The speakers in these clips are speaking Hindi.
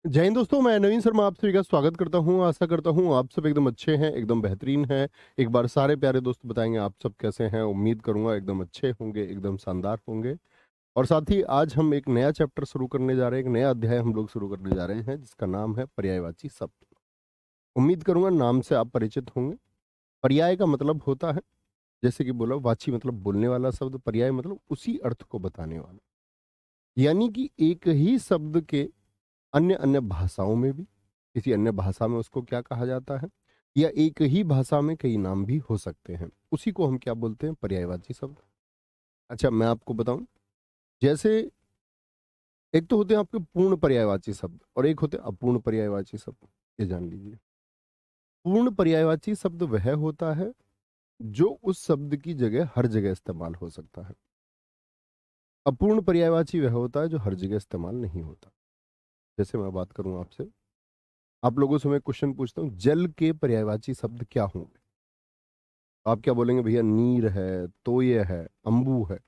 जय हिंद दोस्तों, मैं नवीन शर्मा आप सभी का स्वागत करता हूं। आशा करता हूं आप सब एकदम अच्छे हैं, एकदम बेहतरीन हैं। एक बार सारे प्यारे दोस्त बताएंगे आप सब कैसे हैं। उम्मीद करूंगा एकदम अच्छे होंगे, एकदम शानदार होंगे। और साथ ही आज हम एक नया चैप्टर शुरू करने जा रहे हैं, एक नया अध्याय हम लोग शुरू करने जा रहे हैं जिसका नाम है पर्यायवाची शब्द। उम्मीद करूंगा नाम से आप परिचित होंगे। पर्याय का मतलब होता है, जैसे कि बोला, वाची मतलब बोलने वाला शब्द, पर्याय मतलब उसी अर्थ को बताने वाला। यानी कि एक ही शब्द के अन्य अन्य भाषाओं में भी, किसी अन्य भाषा में उसको क्या कहा जाता है, या एक ही भाषा में कई नाम भी हो सकते हैं, उसी को हम क्या बोलते हैं, पर्यायवाची शब्द। अच्छा, मैं आपको बताऊं, जैसे एक तो होते हैं आपके पूर्ण पर्यायवाची शब्द और एक होते हैं अपूर्ण पर्यायवाची शब्द। ये जान लीजिए, पूर्ण पर्यायवाची शब्द वह होता है जो उस शब्द की जगह हर जगह इस्तेमाल हो सकता है। अपूर्ण पर्यायवाची वह होता है जो हर जगह इस्तेमाल नहीं होता। जैसे मैं बात करूं आपसे, आप लोगों से मैं क्वेश्चन पूछता हूँ, जल के पर्यायवाची शब्द क्या होंगे? आप क्या बोलेंगे? भैया नीर है, तोय है, अम्बू है।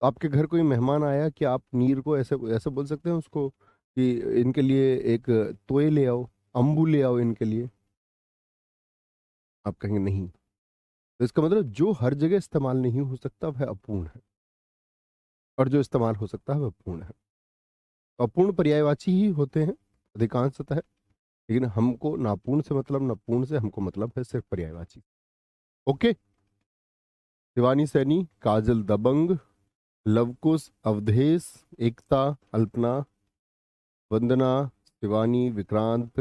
आपके घर कोई मेहमान आया, कि आप नीर को ऐसे ऐसे बोल सकते हैं उसको कि इनके लिए एक तोय ले आओ, अम्बू ले आओ इनके लिए? आप कहेंगे नहीं। तो इसका मतलब जो हर जगह इस्तेमाल नहीं हो सकता वह अपूर्ण है, और जो इस्तेमाल हो सकता है वह पूर्ण है। तो अपूर्ण पर्यायवाची ही होते हैं अधिकांशतः, लेकिन हमको ना पूर्ण से मतलब ना पूर्ण से, हमको मतलब है सिर्फ पर्यायवाची। ओके। शिवानी सैनी, काजल दबंग, लवकुश, अवधेश, एकता, अल्पना, वंदना, शिवानी, विक्रांत,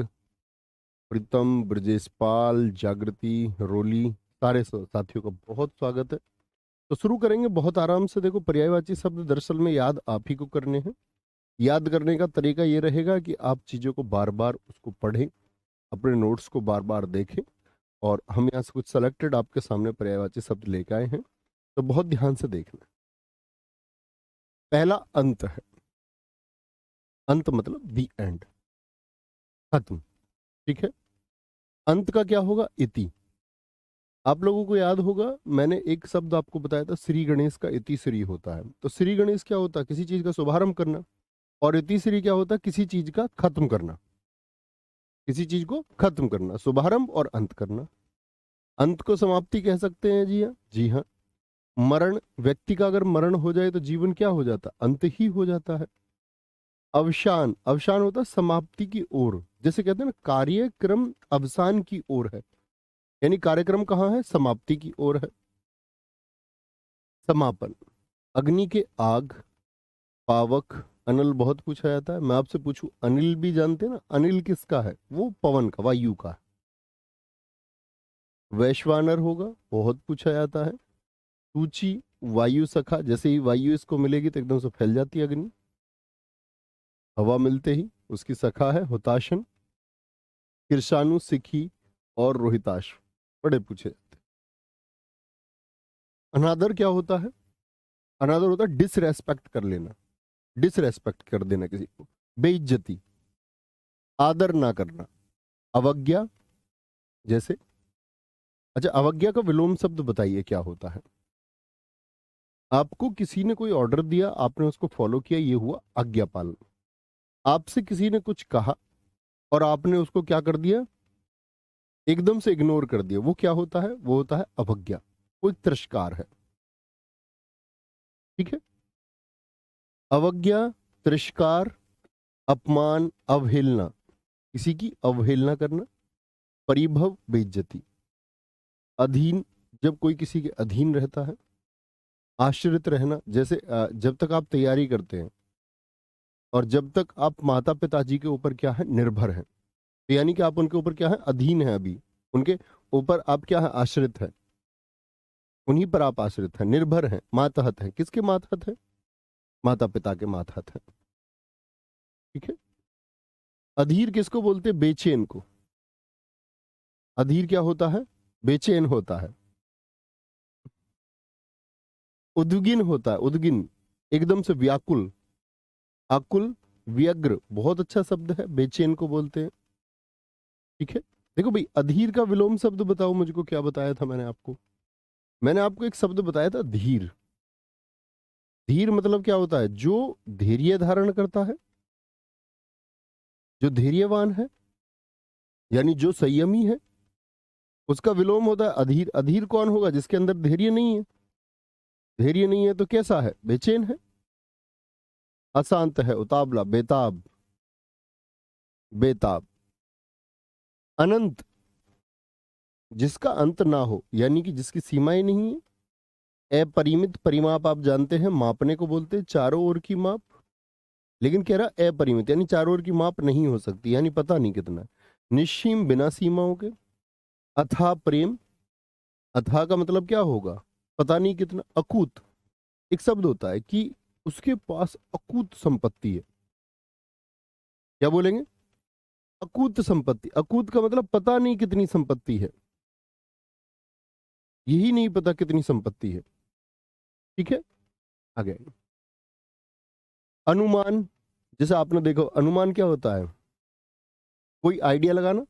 प्रीतम, ब्रजेश पाल, जागृति, रोली, सारे साथियों का बहुत स्वागत है। तो शुरू करेंगे बहुत आराम से। देखो, पर्यायवाची शब्द दरअसल में याद आप ही को करने हैं। याद करने का तरीका ये रहेगा कि आप चीज़ों को बार बार उसको पढ़ें, अपने नोट्स को बार बार देखें, और हम यहाँ से कुछ सेलेक्टेड आपके सामने पर्यायवाची शब्द लेके आए हैं, तो बहुत ध्यान से देखना। पहला अंत है। अंत मतलब दी एंड, खत्म। ठीक है। अंत का क्या होगा? इति। आप लोगों को याद होगा, मैंने एक शब्द आपको बताया था, श्री गणेश का इति श्री होता है। तो श्री गणेश क्या होता है? किसी चीज का शुभारंभ करना। और इति श्री क्या होता है? किसी चीज का खत्म करना। किसी चीज को खत्म करना, शुभारंभ और अंत करना। अंत को समाप्ति कह सकते हैं। जी हाँ, जी हाँ। मरण, व्यक्ति का अगर मरण हो जाए तो जीवन क्या हो जाता है? अंत ही हो जाता है। अवसान, अवसान होता है समाप्ति की ओर। जैसे कहते हैं ना, कार्यक्रम अवसान की ओर है, यानी कार्यक्रम कहाँ है? समाप्ति की ओर है। समापन, अग्नि के आग, पावक, अनल बहुत पूछा जाता है। मैं आपसे पूछूं, अनिल भी जानते हैं ना? अनिल किसका है? वो पवन का, वायु का है। वैश्वानर होगा, बहुत पूछा जाता है। सूची, वायु सखा, जैसे ही वायु इसको मिलेगी तो एकदम से फैल जाती है अग्नि। हवा मिलते ही उसकी सखा है हुताशन। कृषाणु, सिखी और रोहिताश, बड़े पूछे जाते हैं। अनादर क्या होता है? अनादर होता है डिसरेस्पेक्ट कर लेना, डिसरेस्पेक्ट कर देना किसी को, बेइज्जती, आदर ना करना। अवज्ञा, जैसे, अच्छा, अवज्ञा का विलोम शब्द बताइए क्या होता है? आपको किसी ने कोई ऑर्डर दिया, आपने उसको फॉलो किया, ये हुआ आज्ञा पालन। आपसे किसी ने कुछ कहा और आपने उसको क्या कर दिया? एकदम से इग्नोर कर दिया, वो क्या होता है? वो होता है अवज्ञा, कोई तिरस्कार है। ठीक है। अवज्ञा, तिरस्कार, अपमान, अवहेलना, किसी की अवहेलना करना। परिभव, बेइज्जती। अधीन, जब कोई किसी के अधीन रहता है। आश्रित रहना, जैसे जब तक आप तैयारी करते हैं और जब तक आप माता पिताजी के ऊपर क्या है? निर्भर हैं, तो यानी कि आप उनके ऊपर क्या है? अधीन है अभी। उनके ऊपर आप क्या है? आश्रित है। उन्हीं पर आप आश्रित हैं, निर्भर हैं, मातहत हैं। किसके मातहत हैं? माता पिता के मातहत हैं। ठीक है। अधीर किसको बोलते हैं? बेचैन को। अधीर क्या होता है? बेचैन होता है। उद्विग्न होता है, उद्विग्न, एकदम से व्याकुल। आकुल, व्यग्र, बहुत अच्छा शब्द है, बेचैन को बोलते हैं। ठीक है। देखो भाई, अधीर का विलोम शब्द बताओ मुझको, क्या बताया था मैंने आपको? मैंने आपको एक शब्द बताया था, धीर। धीर मतलब क्या होता है? जो धैर्य धारण करता है, जो धैर्यवान है यानी जो संयमी है, उसका विलोम होता है अधीर। अधीर कौन होगा? जिसके अंदर धैर्य नहीं है। धैर्य नहीं है तो कैसा है? बेचैन है, अशांत है, उतावला, बेताब। बेताब। अनंत, जिसका अंत ना हो, यानी कि जिसकी सीमाएं नहीं है। अपरिमित, परिमाप आप जानते हैं, मापने को बोलते हैं, चारों ओर की माप। लेकिन कह रहा अपरिमित, यानी चारों ओर की माप नहीं हो सकती, यानी पता नहीं कितना। निश्सीम, बिना सीमाओं के। अथाह प्रेम। अथाह का मतलब क्या होगा? पता नहीं कितना। अकूत, एक शब्द होता है कि उसके पास अकूत संपत्ति है। क्या बोलेंगे? अकूत संपत्ति। अकूत का मतलब पता नहीं कितनी संपत्ति है, यही नहीं पता कितनी संपत्ति है। ठीक है, आगे। अनुमान, जैसे आपने देखो, अनुमान क्या होता है? कोई आइडिया लगाना।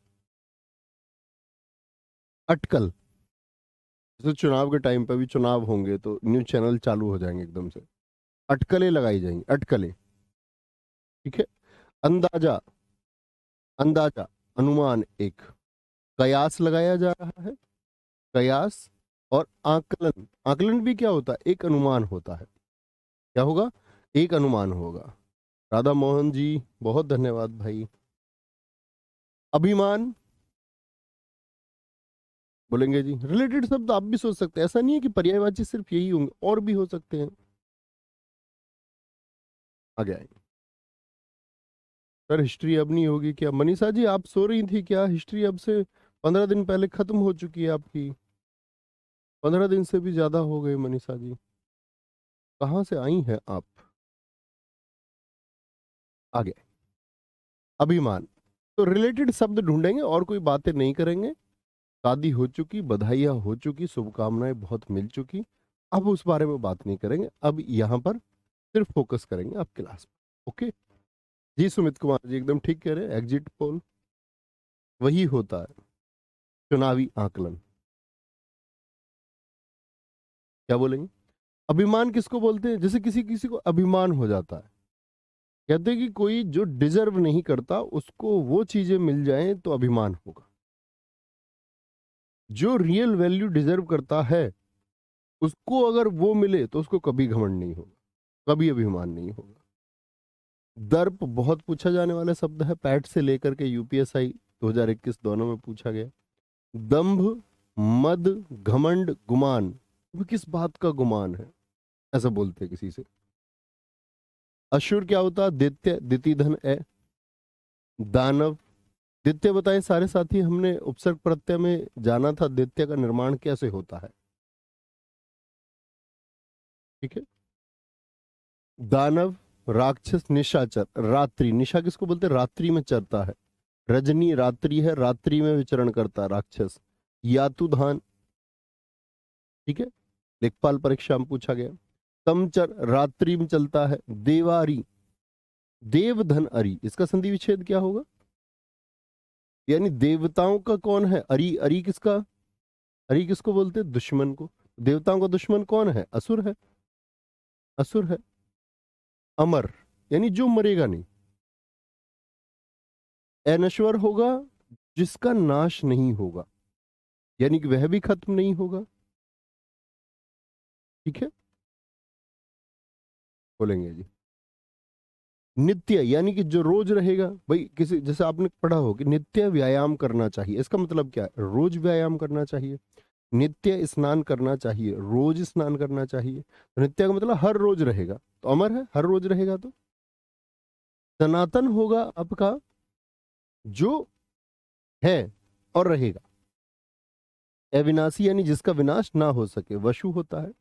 अटकल, जैसे चुनाव के टाइम पे भी चुनाव होंगे तो न्यूज चैनल चालू हो जाएंगे एकदम से, अटकलें लगाई जाएंगी, अटकलें। ठीक है। अंदाजा। अंदाजा, अनुमान एक। कयास लगाया जा रहा है, कयास। और आकलन, आकलन भी क्या होता है? एक अनुमान होता है। क्या होगा? एक अनुमान होगा। राधा मोहन जी, बहुत धन्यवाद भाई। अभिमान, बोलेंगे जी। रिलेटेड शब्द आप भी सोच सकते हैं, ऐसा नहीं है कि पर्यायवाची सिर्फ यही होंगे, और भी हो सकते हैं। आगे आए। सर हिस्ट्री अब नहीं होगी क्या? मनीषा जी आप सो रही थी क्या? हिस्ट्री अब से 15 दिन पहले खत्म हो चुकी है आपकी। 15 दिन से भी ज्यादा हो गए मनीषा जी, कहाँ से आई हैं आप? आगे। अभिमान, तो रिलेटेड शब्द ढूंढेंगे और कोई बातें नहीं करेंगे। शादी हो चुकी, बधाइयाँ हो चुकी, शुभकामनाएं बहुत मिल चुकी, अब उस बारे में बात नहीं करेंगे। अब यहाँ पर सिर्फ फोकस करेंगे आप क्लास पर। ओके जी। सुमित कुमार जी एकदम ठीक कह रहे हैं, एग्जिट पोल वही होता है, चुनावी आकलन। क्या बोलेंगे? अभिमान किसको बोलते हैं? जैसे किसी किसी को अभिमान हो जाता है, कहते हैं कि कोई जो डिजर्व नहीं करता उसको वो चीजें मिल जाएं तो अभिमान होगा। जो रियल वैल्यू डिजर्व करता है उसको अगर वो मिले तो उसको कभी घमंड नहीं होगा, कभी अभिमान नहीं होगा। दर्प बहुत पूछा जाने वाला शब्द है, पैट से लेकर के यूपीएसआई 2021 दोनों में पूछा गया। दंभ, मद, घमंड, गुमान, वो किस बात का गुमान है, ऐसा बोलते हैं किसी से। असुर क्या होता है? दैत्य, दिति धन ए। दानव, दैत्य बताएं सारे साथी, हमने उपसर्ग प्रत्यय में जाना था दैत्य का निर्माण कैसे होता है। ठीक है। दानव, राक्षस, निशाचर, रात्रि, निशा किसको बोलते हैं? रात्रि में चरता है। रजनी रात्रि है, रात्रि में विचरण करता है राक्षस। यातुधान, ठीक है, लेखपाल परीक्षा में पूछा गया। तमचर, रात्रि में चलता है। देवारी, देवधन अरि, इसका संधि विच्छेद क्या होगा? यानी देवताओं का कौन है? अरि, अरि किसका? अरि किसको बोलते हैं? दुश्मन को। देवताओं का दुश्मन कौन है? असुर है, असुर है। अमर, यानी जो मरेगा नहीं। अनश्वर होगा, जिसका नाश नहीं होगा, यानी कि वह भी खत्म नहीं होगा। ठीक है, बोलेंगे जी। नित्य, यानी कि जो रोज रहेगा। भाई किसी, जैसे आपने पढ़ा हो कि नित्य व्यायाम करना चाहिए, इसका मतलब क्या है? रोज व्यायाम करना चाहिए। नित्य स्नान करना चाहिए, रोज स्नान करना चाहिए, तो नित्य का मतलब हर रोज रहेगा, तो अमर है, हर रोज रहेगा। तो सनातन होगा आपका, जो है और रहेगा। अविनाशी, यानी जिसका विनाश ना हो सके। वशु होता है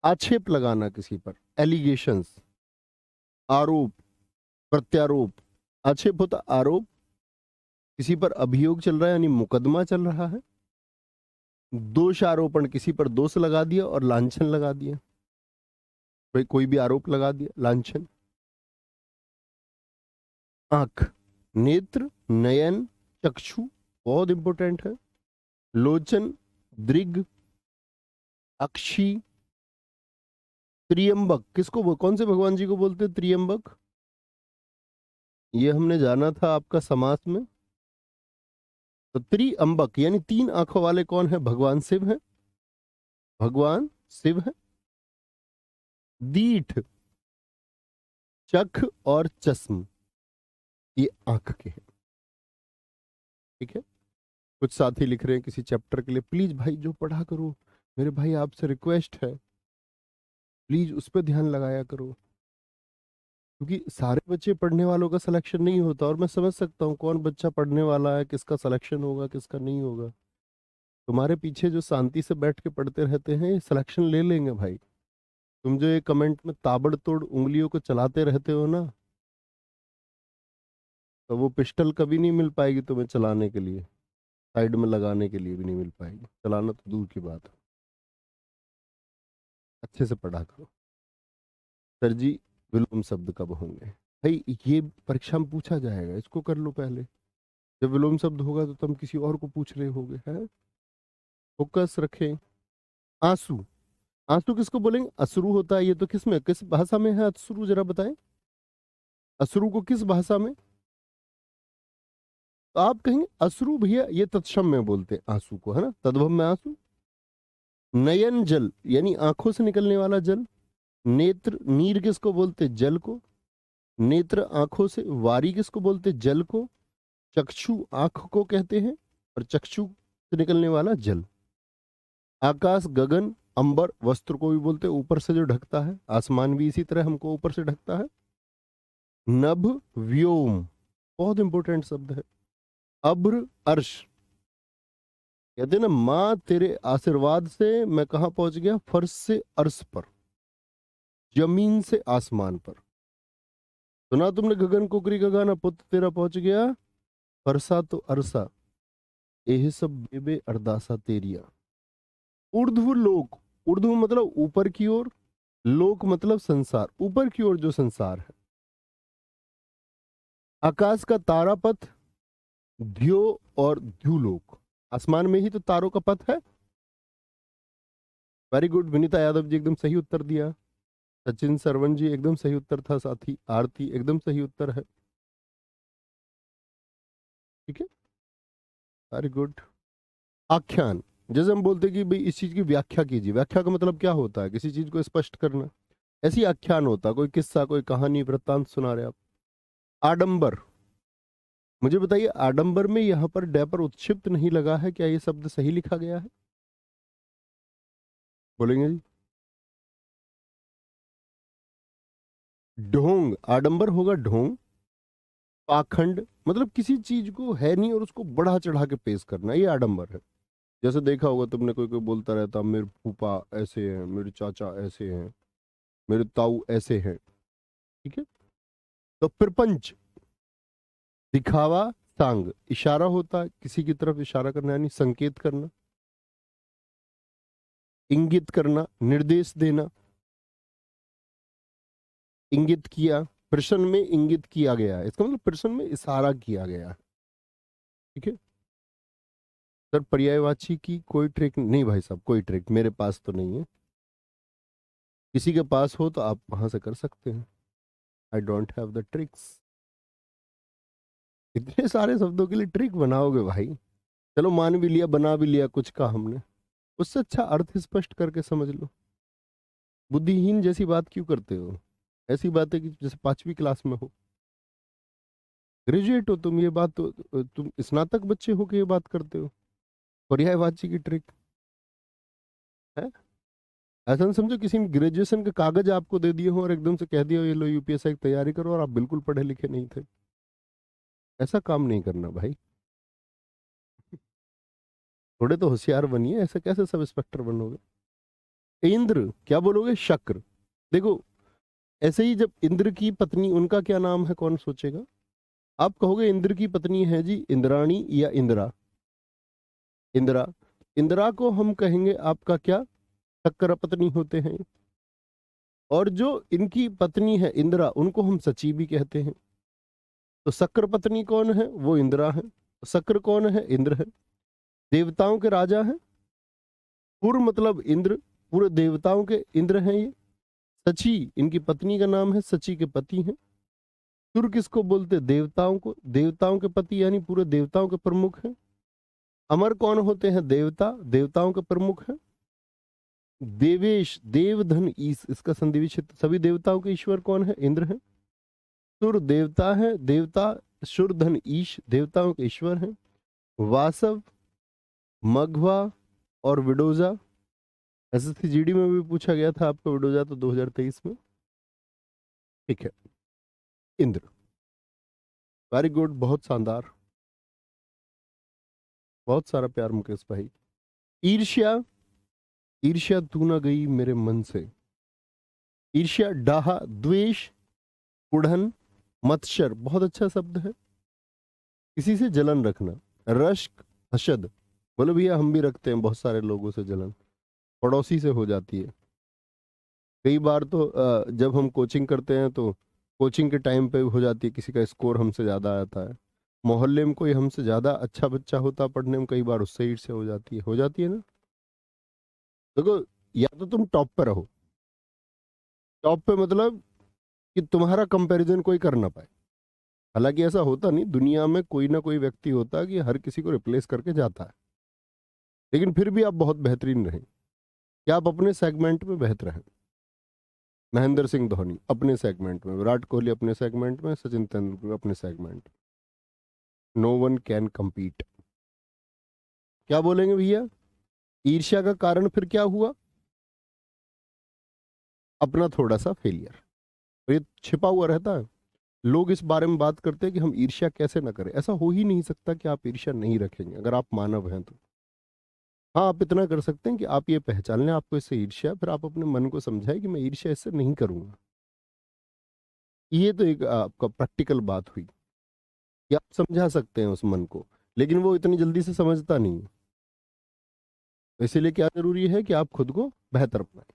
आक्षेप लगाना किसी पर, एलिगेशंस। आरोप, प्रत्यारोप। आक्षेप होता आरोप, किसी पर अभियोग चल रहा है यानी मुकदमा चल रहा है। दोषारोपण, किसी पर दोष लगा दिया और लांछन लगा दिया, भाई कोई भी आरोप लगा दिया, लांछन। आंख, नेत्र, नयन, चक्षु, बहुत इंपॉर्टेंट है। लोचन, दृग, अक्षी, त्रियंबक, किसको कौन से भगवान जी को बोलते हैं त्रियंबक? ये हमने जाना था आपका समास में। तो त्रिअंबक यानी 3 आंखों वाले कौन है? भगवान शिव हैं। भगवान शिव हैं। दीठ, चख और चश्म, ये आंख के हैं। ठीक है। कुछ साथी लिख रहे हैं किसी चैप्टर के लिए, प्लीज भाई जो पढ़ा करो, मेरे भाई आपसे रिक्वेस्ट है, प्लीज उस पर ध्यान लगाया करो, क्योंकि सारे बच्चे पढ़ने वालों का सिलेक्शन नहीं होता। और मैं समझ सकता हूँ कौन बच्चा पढ़ने वाला है, किसका सिलेक्शन होगा किसका नहीं होगा। तुम्हारे पीछे जो शांति से बैठ के पढ़ते रहते हैं ये सिलेक्शन ले लेंगे भाई। तुम जो ये कमेंट में ताबड़तोड़ उंगलियों को चलाते रहते हो ना, तो वो पिस्टल कभी नहीं मिल पाएगी तुम्हें चलाने के लिए, साइड में लगाने के लिए भी नहीं मिल पाएगी, चलाना तो दूर की बात है। अच्छे से पढ़ा करो। सर जी विलोम शब्द कब होंगे? भाई ये परीक्षा में पूछा जाएगा, इसको कर लो पहले। जब विलोम शब्द होगा तो तुम किसी और को पूछ रहे होगे, है। फोकस रखें। आंसू, आंसू किसको बोलेंगे? अश्रु होता है ये तो। किस में, किस भाषा में है अश्रु, जरा बताएं। अश्रु को किस भाषा में? तो आप कहेंगे अश्रु भैया ये तत्सम में बोलते हैं आंसू को, है ना, तद्भव में आंसू। नयन जल यानी आंखों से निकलने वाला जल। नेत्र, नीर किसको बोलते? जल को। नेत्र आंखों से, वारी किसको बोलते? जल को। चक्षु आंख को कहते हैं, और चक्षु से निकलने वाला जल। आकाश, गगन, अंबर, वस्त्र को भी बोलते हैं, ऊपर से जो ढकता है। आसमान भी इसी तरह हमको ऊपर से ढकता है। नभ, व्योम, बहुत इंपॉर्टेंट शब्द है। अभ्र, अर्श, कहते हैं ना माँ तेरे आशीर्वाद से मैं कहां पहुंच गया? फर्श से अर्श पर, जमीन से आसमान पर। सुना तुमने गगन कुकरी का गाना, पुत्र तेरा पहुंच गया फरसा तो अरसा, एह सब बेबे अरदासा तेरिया। ऊर्ध्व लोक, ऊर्ध्व मतलब ऊपर की ओर, लोक मतलब संसार, ऊपर की ओर जो संसार है। आकाश का तारापथ, ध्यो और ध्युलोक, आसमान में ही तो तारों का पथ है। वेरी गुड, विनीता यादव जी एकदम सही उत्तर दिया। सचिन सरवन जी एकदम सही उत्तर था, साथी आरती एकदम सही उत्तर है। ठीक है, वेरी गुड। आख्यान, जैसे हम बोलते हैं कि भाई इस चीज की व्याख्या कीजिए, व्याख्या का मतलब क्या होता है? किसी चीज को स्पष्ट करना। ऐसी आख्यान होता है, कोई किस्सा, कोई कहानी, वृत्तांत सुना रहे आप। आडंबर, मुझे बताइए आडंबर में यहाँ पर डे पर उत्क्षिप्त नहीं लगा है, क्या ये शब्द सही लिखा गया है? बोलेंगे जी। ढोंग, आडंबर होगा ढोंग। पाखंड मतलब किसी चीज को है नहीं और उसको बढ़ा चढ़ा के पेश करना, ये आडंबर है। जैसे देखा होगा तुमने, कोई कोई बोलता रहता मेरे फूफा ऐसे हैं, मेरे चाचा ऐसे हैं, मेरे ताऊ ऐसे हैं। ठीक है। तो प्रपंच, दिखावा, सांग, इशारा होता है, किसी की तरफ इशारा करना यानी संकेत करना। इंगित करना, निर्देश देना। इंगित किया, प्रश्न में इंगित किया गया है, इसका मतलब प्रश्न में इशारा किया गया है। ठीक है। सर पर्यायवाची की कोई ट्रिक नहीं भाई साहब, कोई ट्रिक मेरे पास तो नहीं है। किसी के पास हो तो आप वहां से कर सकते हैं। I don't have the tricks. इतने सारे शब्दों के लिए ट्रिक बनाओगे भाई? चलो मान भी लिया, बना भी लिया कुछ का हमने, उससे अच्छा अर्थ स्पष्ट करके समझ लो। बुद्धिहीन जैसी बात क्यों करते हो? ऐसी बात है कि जैसे 5वीं क्लास में हो, ग्रेजुएट हो तुम, ये बात तो तुम स्नातक बच्चे हो के ये बात करते हो, पर्यायवाची की ट्रिक है। ऐसा नहीं समझो किसी ने ग्रेजुएशन के कागज आपको दे दिए हो और एकदम से कह दिया ये लो यूपीएससी की तैयारी करो, और आप बिल्कुल पढ़े लिखे नहीं थे। ऐसा काम नहीं करना भाई। थोड़े तो होशियार बनिए, ऐसे कैसे सब इंस्पेक्टर बनोगे? इंद्र, क्या बोलोगे? शक्र। देखो ऐसे ही जब इंद्र की पत्नी, उनका क्या नाम है, कौन सोचेगा? आप कहोगे इंद्र की पत्नी है जी इंद्राणी या इंदिरा। इंदिरा, इंदिरा को हम कहेंगे आपका क्या? शक्र पत्नी होते हैं। और जो इनकी पत्नी है इंदिरा, उनको हम सची भी कहते हैं। तो शक्र पत्नी कौन है? वो इंदिरा है। शक्र कौन है? इंद्र है। देवताओं के राजा हैं। पुर मतलब इंद्र, पूरे देवताओं के इंद्र हैं ये। सची इनकी पत्नी का नाम है, सची के पति हैं। सुर किसको बोलते हैं? देवताओं को। देवताओं के पति यानी पूरे देवताओं के प्रमुख हैं। अमर कौन होते हैं? देवता, देवताओं के प्रमुख हैं। देवेश, देवधन ईश, इसका संधि विच्छेद, सभी देवताओं के ईश्वर कौन है? इंद्र है। सुर देवता है, देवता शुर धन ईश देवताओं के ईश्वर हैं। वासव, मघवा और विडोजा, एसएससी जीडी में भी पूछा गया था आपका विडोजा तो 2023 में। ठीक है, इंद्र। वेरी गुड, बहुत शानदार, बहुत सारा प्यार मुकेश भाई। ईर्ष्या, ईर्ष्या तू ना गई मेरे मन से। ईर्ष्या, डाहा, द्वेष, कुढ़न, मत्सर, बहुत अच्छा शब्द है। किसी से जलन रखना। रश्क, हसद, बोलो भैया हम भी रखते हैं बहुत सारे लोगों से जलन, पड़ोसी से हो जाती है। कई बार तो जब हम कोचिंग करते हैं तो कोचिंग के टाइम पे हो जाती है, किसी का स्कोर हमसे ज़्यादा आता है, मोहल्ले में कोई हमसे ज़्यादा अच्छा बच्चा होता पढ़ने में, कई बार उससे ईर्ष्या हो जाती है ना। देखो, या तो तुम टॉप पे रहो, टॉप पे मतलब कि तुम्हारा कंपैरिजन कोई कर ना पाए। हालांकि ऐसा होता नहीं, दुनिया में कोई ना कोई व्यक्ति होता है कि हर किसी को रिप्लेस करके जाता है, लेकिन फिर भी आप बहुत बेहतरीन रहें, कि आप अपने सेगमेंट में बेहतर हैं। महेंद्र सिंह धोनी अपने सेगमेंट में, विराट कोहली अपने सेगमेंट में, सचिन तेंदुलकर अपने सेगमेंट में, नो वन कैन compete। क्या बोलेंगे भैया? ईर्ष्या का कारण फिर क्या हुआ? अपना थोड़ा सा फेलियर, तो ये छिपा हुआ रहता है। लोग इस बारे में बात करते हैं कि हम ईर्ष्या कैसे ना करें। ऐसा हो ही नहीं सकता कि आप ईर्ष्या नहीं रखेंगे अगर आप मानव हैं तो। हाँ, आप इतना कर सकते हैं कि आप ये पहचान लें आपको इससे ईर्ष्या, फिर आप अपने मन को समझाएं कि मैं ईर्ष्या इससे नहीं करूंगा। ये तो एक आपका प्रैक्टिकल बात हुई कि आप समझा सकते हैं उस मन को, लेकिन वो इतनी जल्दी से समझता नहीं है। तो इसीलिए क्या जरूरी है कि आप खुद को बेहतर बनाएं।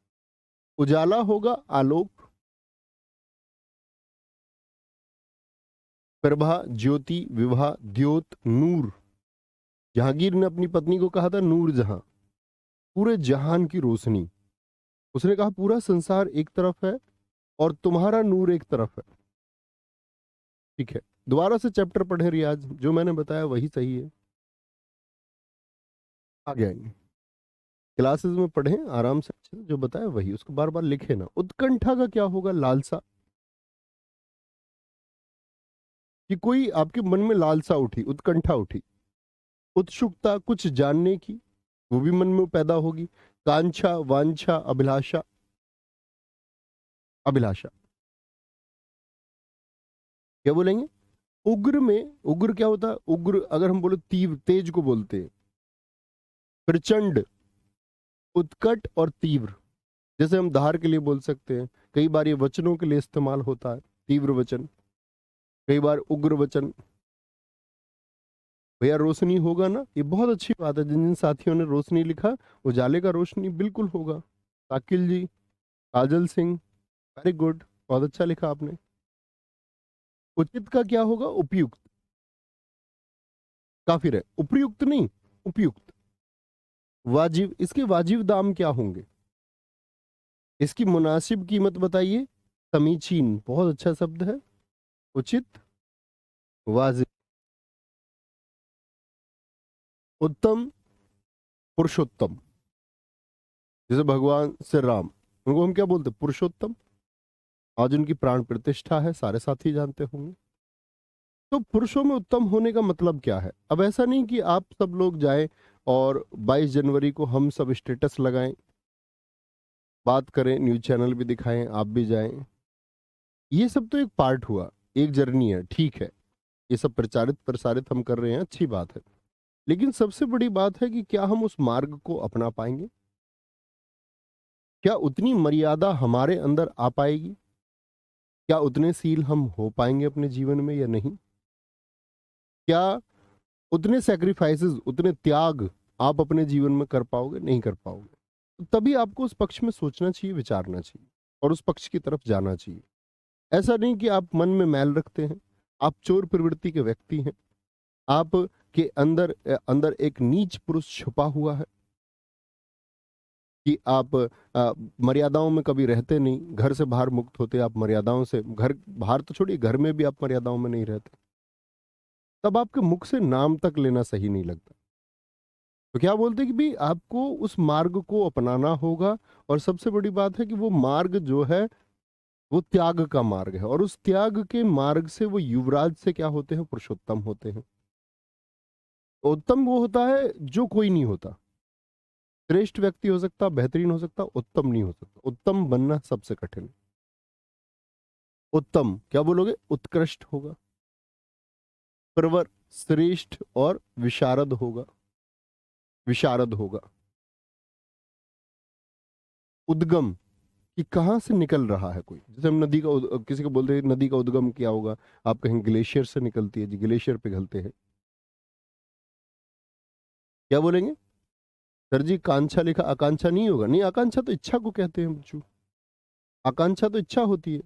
उजाला होगा आलोक, प्रभा, ज्योति, विवाह, द्योत, नूर। जहांगीर ने अपनी पत्नी को कहा था नूर जहां, पूरे जहान की रोशनी। उसने कहा पूरा संसार एक तरफ है और तुम्हारा नूर एक तरफ है। ठीक है, दोबारा से चैप्टर पढ़े रियाज, जो मैंने बताया वही सही है, आगे आएंगे। क्लासेस में पढ़ें आराम से, अच्छे से जो बताया वही, उसको बार बार लिखे ना। उत्कंठा का क्या होगा? लालसा, कि कोई आपके मन में लालसा उठी, उत्कंठा उठी। उत्सुकता, कुछ जानने की, वो भी मन में पैदा होगी। कांक्षा, वांछा, अभिलाषा, अभिलाषा। क्या बोलेंगे? उग्र में, उग्र क्या होता है? उग्र अगर हम बोले तीव्र, तेज को बोलते हैं। प्रचंड, उत्कट और तीव्र, जैसे हम धार के लिए बोल सकते हैं। कई बार ये वचनों के लिए इस्तेमाल होता है, तीव्र वचन, कई बार उग्र वचन। भैया रोशनी होगा ना, ये बहुत अच्छी बात है। जिन जिन साथियों ने रोशनी लिखा, उजाले का रोशनी बिल्कुल होगा। साकिल जी, काजल सिंह, वेरी गुड, बहुत अच्छा लिखा आपने। उचित का क्या होगा? उपयुक्त, काफिर है, उपयुक्त नहीं, उपयुक्त। वाजिब, इसके वाजिब दाम क्या होंगे? इसकी मुनासिब कीमत बताइए। समीचीन, बहुत अच्छा शब्द है। उचित, वाजिब, उत्तम, पुरुषोत्तम। जैसे भगवान श्री राम, उनको हम क्या बोलते? पुरुषोत्तम। आज उनकी प्राण प्रतिष्ठा है, सारे साथी जानते होंगे। तो पुरुषों में उत्तम होने का मतलब क्या है? अब ऐसा नहीं कि आप सब लोग जाएं और 22 जनवरी को हम सब स्टेटस लगाएं, बात करें, न्यूज चैनल भी दिखाएं, आप भी जाएं। ये सब तो एक पार्ट हुआ, एक जर्नी है, ठीक है। ये सब प्रचारित प्रसारित हम कर रहे हैं, अच्छी बात है। लेकिन सबसे बड़ी बात है कि क्या हम उस मार्ग को अपना पाएंगे? क्या उतनी मर्यादा हमारे अंदर आ पाएगी? क्या उतने सील हम हो पाएंगे अपने जीवन में या नहीं? क्या उतने सैक्रिफाइसेस, उतने त्याग आप अपने जीवन में कर पाओगे? नहीं कर पाओगे। तो तभी आपको उस पक्ष में सोचना चाहिए, विचारना चाहिए और उस पक्ष की तरफ जाना चाहिए। ऐसा नहीं कि आप मन में मैल रखते हैं, आप चोर प्रवृत्ति के व्यक्ति हैं, आप के अंदर अंदर एक नीच पुरुष छुपा हुआ है। कि आप मर्यादाओं में कभी रहते नहीं, घर से बाहर मुक्त होते, आप मर्यादाओं से, घर बाहर तो छोड़िए, घर में भी आप मर्यादाओं में नहीं रहते, तब आपके मुख से नाम तक लेना सही नहीं लगता। तो क्या बोलते हैं कि भाई आपको उस मार्ग को अपनाना होगा, और सबसे बड़ी बात है कि वो मार्ग जो है वो त्याग का मार्ग है, और उस त्याग के मार्ग से वो युवराज से क्या होते हैं, पुरुषोत्तम होते हैं। उत्तम वो होता है जो कोई नहीं होता, श्रेष्ठ व्यक्ति हो सकता, बेहतरीन हो सकता, उत्तम नहीं हो सकता। उत्तम बनना सबसे कठिन। उत्तम क्या बोलोगे, उत्कृष्ट होगा, प्रवर, श्रेष्ठ, और विशारद होगा, विशारद होगा। उद्गम कि कहाँ से निकल रहा है कोई, जैसे हम नदी का किसी को बोलते हैं नदी का उद्गम क्या होगा, आप कहें ग्लेशियर से निकलती है जी, ग्लेशियर पिघलते हैं। क्या बोलेंगे, सर जी कांक्षा लिखा, आकांक्षा नहीं होगा, नहीं आकांक्षा तो इच्छा को कहते हैं बच्चों, आकांक्षा तो इच्छा होती है।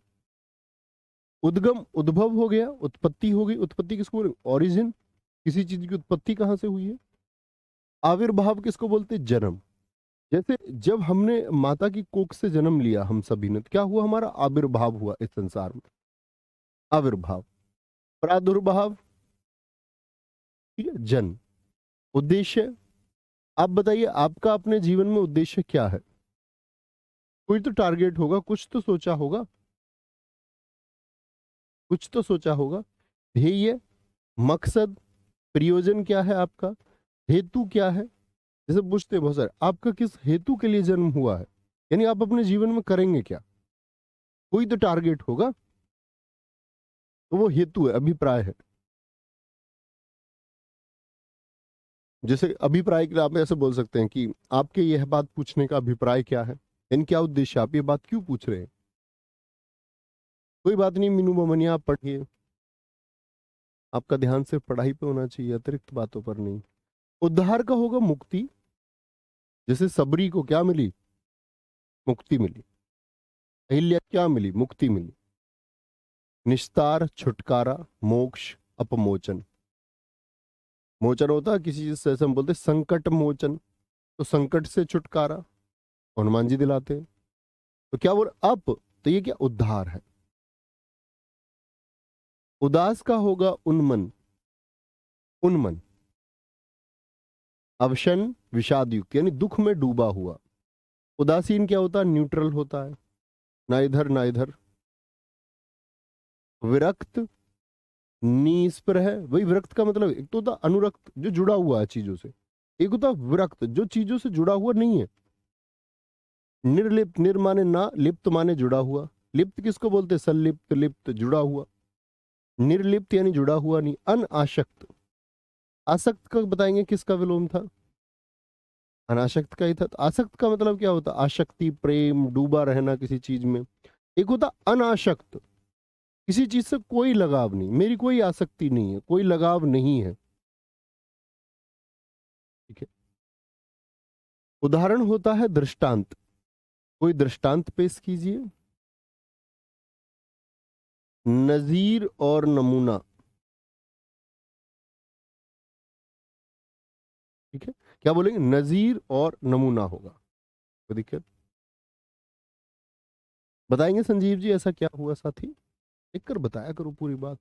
उद्गम उद्भव हो गया, उत्पत्ति हो गई, उत्पत्ति किसको बोलेंगे, ओरिजिन, किसी चीज की उत्पत्ति कहाँ से हुई है। आविर्भाव किसको बोलते हैं, जन्म। जैसे जब हमने माता की कोख से जन्म लिया हम सभी ने, तो क्या हुआ, हमारा आविर्भाव हुआ इस संसार में। आविर्भाव, प्रादुर्भाव, ठीक है, जन्म। उद्देश्य, आप बताइए आपका अपने जीवन में उद्देश्य क्या है, कोई तो टारगेट होगा, कुछ तो सोचा होगा, कुछ तो सोचा होगा। ध्येय, मकसद, प्रयोजन क्या है आपका, हेतु क्या है। जैसे पूछते हैं बहुत सारे, आपका किस हेतु के लिए जन्म हुआ है, यानी आप अपने जीवन में करेंगे क्या, कोई तो टारगेट होगा, तो वो हेतु है, अभिप्राय है। जैसे अभिप्राय के लिए आप ऐसे बोल सकते हैं कि आपके यह बात पूछने का अभिप्राय क्या है, यानी क्या उद्देश्य, आप ये बात क्यों पूछ रहे हैं। कोई बात नहीं मीनू मोमनिया, आप पढ़िए, आपका ध्यान सिर्फ पढ़ाई पे होना चाहिए, अतिरिक्त बातों पर नहीं। उद्धार का होगा मुक्ति, जैसे सबरी को क्या मिली, मुक्ति मिली। अहिल्या क्या मिली, मुक्ति मिली। निस्तार, छुटकारा, मोक्ष, अपमोचन। मोचन होता है किसी चीज से, ऐसे हम बोलते हैं संकट मोचन, तो संकट से छुटकारा हनुमान जी दिलाते हैं। तो क्या बोल अप, तो ये क्या उद्धार है। उदास का होगा उन्मन, उन्मन। अवशन, विषाद युक्त, यानी दुख में डूबा हुआ। उदासीन क्या होता है, न्यूट्रल होता है, ना इधर ना इधर। विरक्त, निस्पृह, वही विरक्त का मतलब, एक तो होता अनुरक्त जो जुड़ा हुआ है चीजों से, एक होता विरक्त जो चीजों से जुड़ा हुआ नहीं है। निर्लिप्त, निर माने ना, लिप्त माने जुड़ा हुआ। लिप्त किसको बोलते, संलिप्त, लिप्त, जुड़ा हुआ। निर्लिप्त यानी जुड़ा हुआ नहीं। अनासक्त, आसक्त का बताएंगे किसका विलोम था, अनासक्त का ही था। तो आसक्त का मतलब क्या होता, आसक्ति, प्रेम, डूबा रहना किसी चीज में। एक होता अनासक्त, किसी चीज से कोई लगाव नहीं, मेरी कोई आसक्ति नहीं है, कोई लगाव नहीं है, ठीक है। उदाहरण होता है दृष्टांत, कोई दृष्टांत पेश कीजिए। नजीर और नमूना, ठीक है, क्या बोलेंगे, नजीर और नमूना होगा, कोई दिक्कत। बताएंगे संजीव जी ऐसा क्या हुआ साथी, लिख कर बताया करो पूरी बात,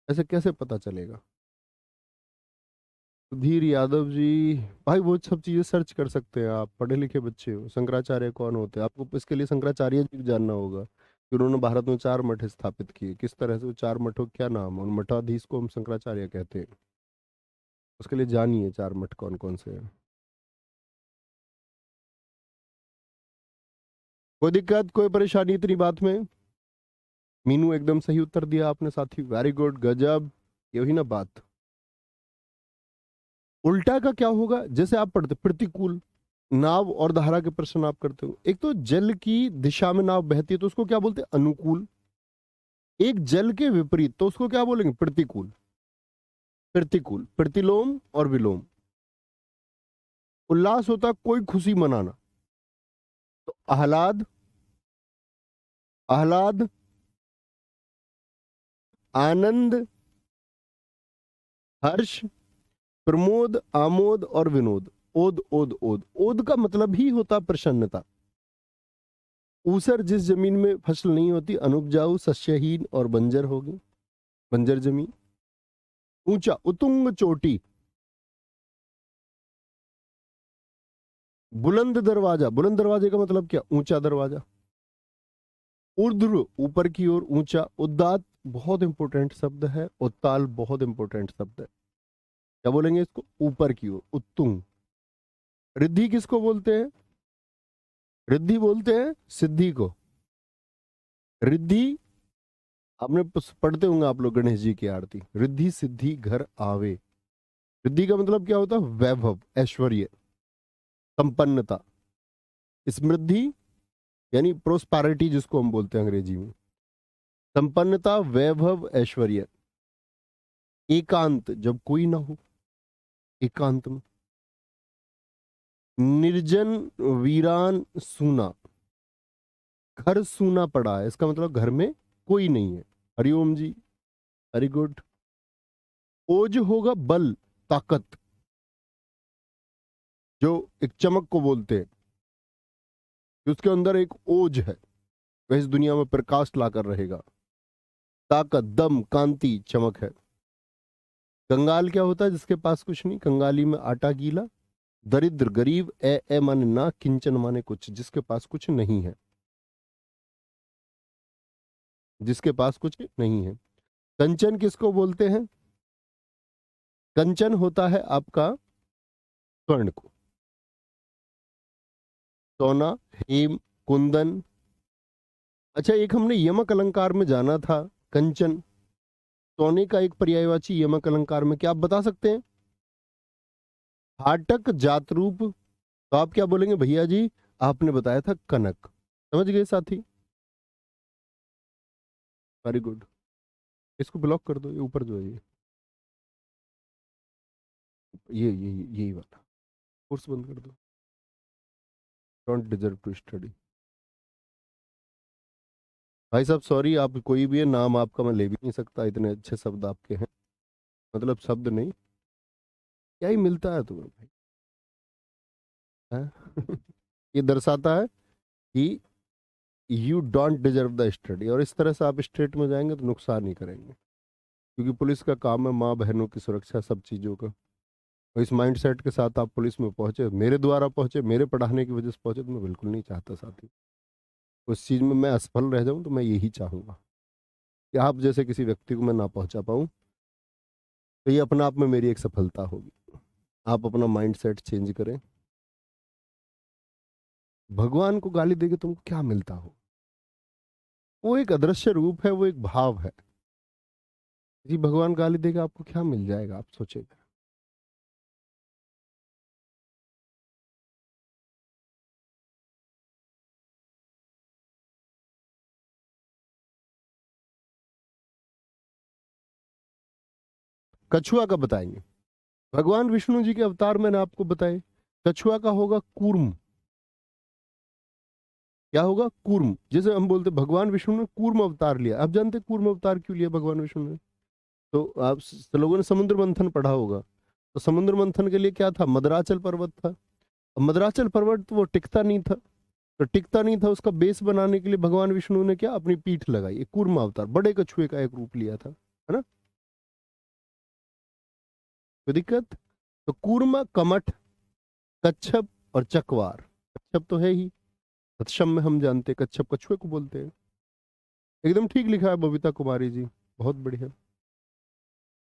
ऐसे कैसे पता चलेगा। सुधीर यादव जी, भाई वो सब चीजें सर्च कर सकते हैं, आप पढ़े लिखे बच्चे हो। शंकराचार्य कौन होते हैं, आपको इसके लिए शंकराचार्य जी को जानना होगा कि उन्होंने भारत में 4 मठ स्थापित किए, किस तरह से वो 4 मठों का क्या नाम है, उन मठाधीश को हम शंकराचार्य कहते हैं। उसके लिए जानिए 4 मठ कौन कौन से हैं। कोई दिक्कत, कोई परेशानी इतनी बात में। मीनू एकदम सही उत्तर दिया आपने साथी, वेरी गुड, गजब, यही ना बात। उल्टा का क्या होगा, जैसे आप पढ़ते प्रतिकूल, नाव और धारा के प्रश्न आप करते हो। एक तो जल की दिशा में नाव बहती है तो उसको क्या बोलते हैं, अनुकूल। एक जल के विपरीत तो उसको क्या बोलेंगे, प्रतिकूल। प्रतिकूल, प्रतिलोम और विलोम। उल्लास होता है कोई खुशी मनाना, तो आह्लाद, आह्लाद, आनंद, हर्ष, प्रमोद, आमोद और विनोद। ओद ओद ओद ओद का मतलब ही होता प्रसन्नता। ऊसर जिस जमीन में फसल नहीं होती अनुपजाऊ सस्यहीन और बंजर होगी, बंजर जमीन। ऊंचा उतुंग चोटी। बुलंद दरवाजा, बुलंद दरवाजे का मतलब क्या, ऊंचा दरवाजा। ऊर्ध्व ऊपर की ओर ऊंचा। उद्दात बहुत इंपॉर्टेंट शब्द है, उत्ताल बहुत इंपॉर्टेंट शब्द है। क्या बोलेंगे इसको, ऊपर की ओर, उत्तुंग। रिद्धि किसको बोलते हैं, रिद्धि बोलते हैं सिद्धि को। रिद्धि आपने पढ़ते होंगे आप लोग गणेश जी की आरती, रिद्धि सिद्धि घर आवे। रिद्धि का मतलब क्या होता है, वैभव, ऐश्वर्य, संपन्नता। समृद्धि यानी प्रोस्पैरिटी जिसको हम बोलते हैं अंग्रेजी में, संपन्नता, वैभव, ऐश्वर्य। एकांत जब कोई ना हो, एकांत में। निर्जन वीरान सूना, घर सूना पड़ा है, इसका मतलब घर में कोई नहीं है। हरिओम जी, वेरी गुड। ओज होगा बल, ताकत, जो एक चमक को बोलते हैं कि उसके अंदर एक ओज है, वह इस दुनिया में प्रकाश लाकर रहेगा। ताकत, दम, कांति, चमक है। कंगाल क्या होता है, जिसके पास कुछ नहीं, कंगाली में आटा गीला। दरिद्र गरीब, ए माने ना, किंचन माने कुछ, जिसके पास कुछ नहीं है, जिसके पास कुछ नहीं है। कंचन किसको बोलते हैं, कंचन होता है आपका स्वर्ण को। सोना, हेम, कुंदन। अच्छा, एक हमने यमक अलंकार में जाना था, कंचन सोने का एक पर्यायवाची यमक अलंकार में, क्या आप बता सकते हैं। हाटक जातरूप, तो आप क्या बोलेंगे भैया जी, आपने बताया था कनक। समझ गए साथी, वेरी गुड। इसको ब्लॉक कर दो, ये ऊपर जो है ये यही वाला कोर्स बंद कर दो। Don't deserve to study. भाई साहब सॉरी, आप कोई भी है, नाम आपका मैं ले भी नहीं सकता, इतने अच्छे शब्द आपके हैं, मतलब शब्द नहीं, क्या ही मिलता है तुम्हें भाई, हैं? ये दर्शाता है कि you don't deserve the study, और इस तरह से आप स्टेट में जाएंगे तो नुकसान ही करेंगे, क्योंकि पुलिस का काम है माँ बहनों की सुरक्षा, सब चीज़ों का। और इस माइंड सेट के साथ आप पुलिस में पहुंचे, मेरे द्वारा पहुंचे, मेरे पढ़ाने की वजह से पहुंचे, तो मैं बिल्कुल नहीं चाहता साथी। उस चीज़ में मैं असफल रह जाऊं तो मैं यही चाहूंगा कि आप जैसे किसी व्यक्ति को मैं ना पहुंचा पाऊं, तो ये अपने आप में मेरी एक सफलता होगी। आप अपना माइंड सेट चेंज करें। भगवान को गाली देके तुमको क्या मिलता हो, वो एक अदृश्य रूप है, वो एक भाव है। जी, भगवान गाली देगा आपको क्या मिल जाएगा, आप सोचेगा। कछुआ का बताएंगे, भगवान विष्णु जी के अवतार मैंने आपको बताए। कछुआ का होगा कूर्म। क्या होगा, कूर्म। जैसे हम बोलते भगवान विष्णु ने कूर्म अवतार लिया, आप जानते कूर्म अवतार क्यों लिया भगवान विष्णु ने, तो आप लोगों ने समुद्र मंथन पढ़ा होगा, तो समुद्र मंथन के लिए क्या था, मदराचल पर्वत था। अब मदराचल पर्वत तो वो टिकता नहीं था, तो टिकता नहीं था, उसका बेस बनाने के लिए भगवान विष्णु ने क्या, अपनी पीठ लगाई, एक कूर्म अवतार, बड़े कछुए का एक रूप लिया था, है ना। कोई दिक्कत, तो कूर्म, कमठ, कच्छप और चकवार। कच्छप तो है ही, तत्सम में हम जानते हैं, कच्छप कछुए को बोलते हैं। एकदम ठीक लिखा है बबीता कुमारी जी, बहुत बढ़िया।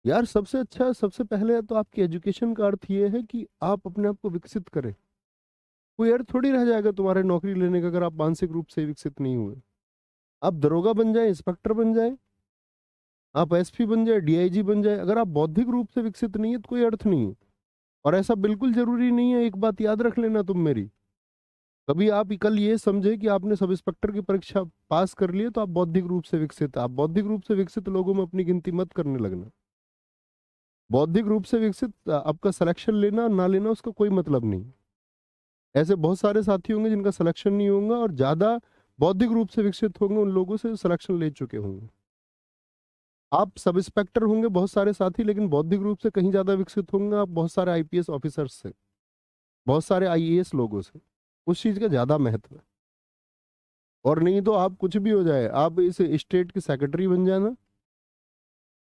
यार सबसे अच्छा, सबसे पहले तो आपकी एजुकेशन का अर्थ ये है कि आप अपने आप को विकसित करें। कोई अर्थ थोड़ी रह जाएगा तुम्हारे नौकरी लेने का अगर आप मानसिक रूप से विकसित नहीं हुए। आप दरोगा बन जाए, इंस्पेक्टर बन जाए, आप एसपी बन जाए, डीआईजी बन जाए, अगर आप बौद्धिक रूप से विकसित नहीं है तो कोई अर्थ नहीं है। और ऐसा बिल्कुल जरूरी नहीं है, एक बात याद रख लेना तुम मेरी, कभी आप कल ये समझे कि आपने सब इंस्पेक्टर की परीक्षा पास कर लिए तो आप बौद्धिक रूप से विकसित, आप बौद्धिक रूप से विकसित लोगों में अपनी गिनती मत करने लगना। बौद्धिक रूप से विकसित आपका सिलेक्शन लेना ना लेना उसका कोई मतलब नहीं। ऐसे बहुत सारे साथी होंगे जिनका सिलेक्शन नहीं होगा, और ज्यादा बौद्धिक रूप से विकसित होंगे उन लोगों से सिलेक्शन ले चुके होंगे। आप सब इंस्पेक्टर होंगे बहुत सारे साथी, लेकिन बौद्धिक रूप से कहीं ज्यादा विकसित होंगे आप बहुत सारे आईपीएस ऑफिसर्स से। बहुत सारे आईएएस लोगों से, उस चीज का ज्यादा महत्व है। और नहीं तो आप कुछ भी हो जाए, आप इस स्टेट के सेक्रेटरी बन जाना,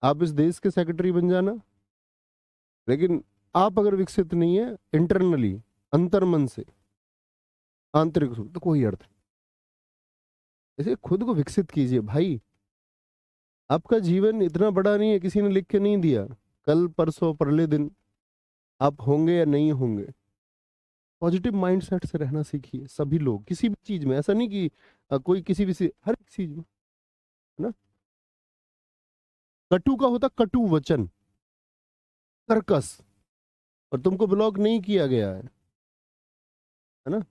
आप इस देश के सेक्रेटरी बन जाना, लेकिन आप अगर विकसित नहीं है इंटरनली, अंतर्मन से, आंतरिक रूप, तो कोई अर्थ नहीं। इसे खुद को विकसित कीजिए भाई। आपका जीवन इतना बड़ा नहीं है, किसी ने लिख के नहीं दिया कल परसों परले दिन आप होंगे या नहीं होंगे। पॉजिटिव माइंडसेट से रहना सीखिए सभी लोग, किसी भी चीज में। ऐसा नहीं कि कोई किसी भी हर एक चीज में, है ना। कटु का होता कटु वचन, कर्कश, और तुमको ब्लॉक नहीं किया गया है ना।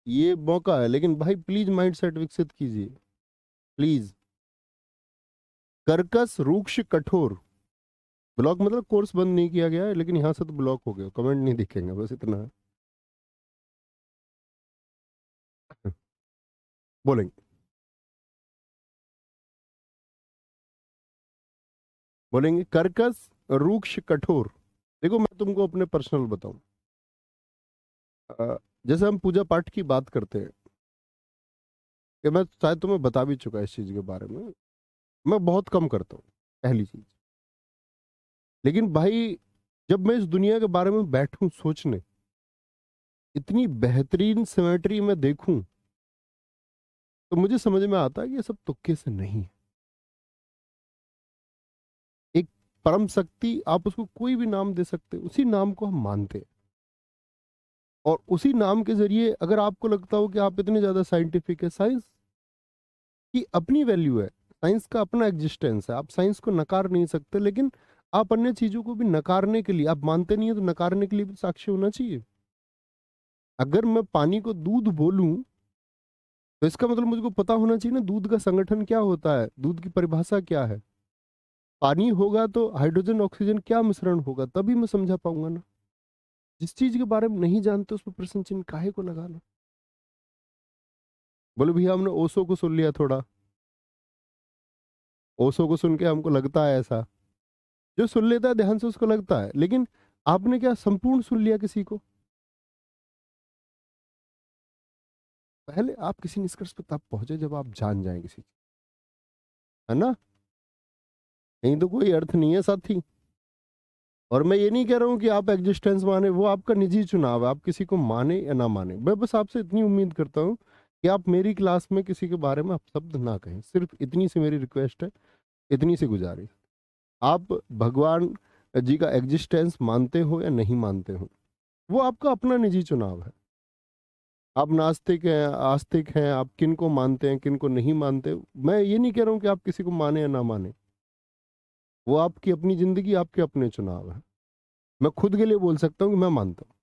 ये मौका है, लेकिन भाई प्लीज माइंडसेट विकसित कीजिए प्लीज। कर्कश, रूक्ष, कठोर। ब्लॉक मतलब कोर्स बंद नहीं किया गया है, लेकिन यहाँ से तो ब्लॉक हो गया, कमेंट नहीं दिखेंगे, बस इतना है। बोलेंगे, बोलेंगे कर्कश, रूक्ष, कठोर। देखो मैं तुमको अपने पर्सनल बताऊं, जैसे हम पूजा पाठ की बात करते हैं, कि मैं शायद तुम्हें बता भी चुका इस चीज के बारे में, मैं बहुत कम करता हूँ पहली चीज। लेकिन भाई जब मैं इस दुनिया के बारे में बैठूं सोचने, इतनी बेहतरीन सिमेट्री में देखूं, तो मुझे समझ में आता है कि ये सब तुक्के से नहीं है। एक परम शक्ति, आप उसको कोई भी नाम दे सकते हैं, उसी नाम को हम मानते हैं। और उसी नाम के जरिए अगर आपको लगता हो कि आप इतने ज्यादा साइंटिफिक है, साइंस की अपनी वैल्यू है, साइंस का अपना एग्जिस्टेंस है, आप साइंस को नकार नहीं सकते, लेकिन आप अन्य चीजों को भी नकारने के लिए, आप मानते नहीं है तो नकारने के लिए भी साक्ष्य होना चाहिए। अगर मैं पानी को दूध बोलूं, तो इसका मतलब मुझको पता होना चाहिए ना दूध का संगठन क्या होता है, दूध की परिभाषा क्या है। पानी होगा तो हाइड्रोजन ऑक्सीजन क्या मिश्रण होगा, तभी मैं समझा पाऊंगा ना। जिस चीज के बारे में नहीं जानते उस पर प्रश्न चिन्ह काहे को लगाना। बोले भैया हमने ओशो को सुन लिया थोड़ा, ओशो को सुन के हमको लगता है ऐसा। जो सुन लेता है ध्यान से उसको लगता है, लेकिन आपने क्या संपूर्ण सुन लिया किसी को। पहले आप किसी निष्कर्ष पर तब पहुंचे जब आप जान जाए किसी चीज, है ना। नहीं तो कोई अर्थ नहीं है साथी। और मैं ये नहीं कह रहा हूं कि आप एग्जिस्टेंस माने, वो आपका निजी चुनाव है, आप किसी को माने या ना माने। मैं बस आपसे इतनी उम्मीद करता हूं कि आप मेरी क्लास में किसी के बारे में आप शब्द ना कहें, सिर्फ इतनी सी मेरी रिक्वेस्ट है, इतनी सी गुजारिश। आप भगवान जी का एग्जिस्टेंस मानते हो या नहीं मानते हो, वो आपका अपना निजी चुनाव है। आप नास्तिक हैं, आस्तिक हैं, आप किन को मानते हैं किन को नहीं मानते, मैं ये नहीं कह रहा हूं कि आप किसी को माने या ना माने। वो आपकी अपनी जिंदगी, आपके अपने चुनाव है। मैं खुद के लिए बोल सकता हूँ कि मैं मानता हूँ,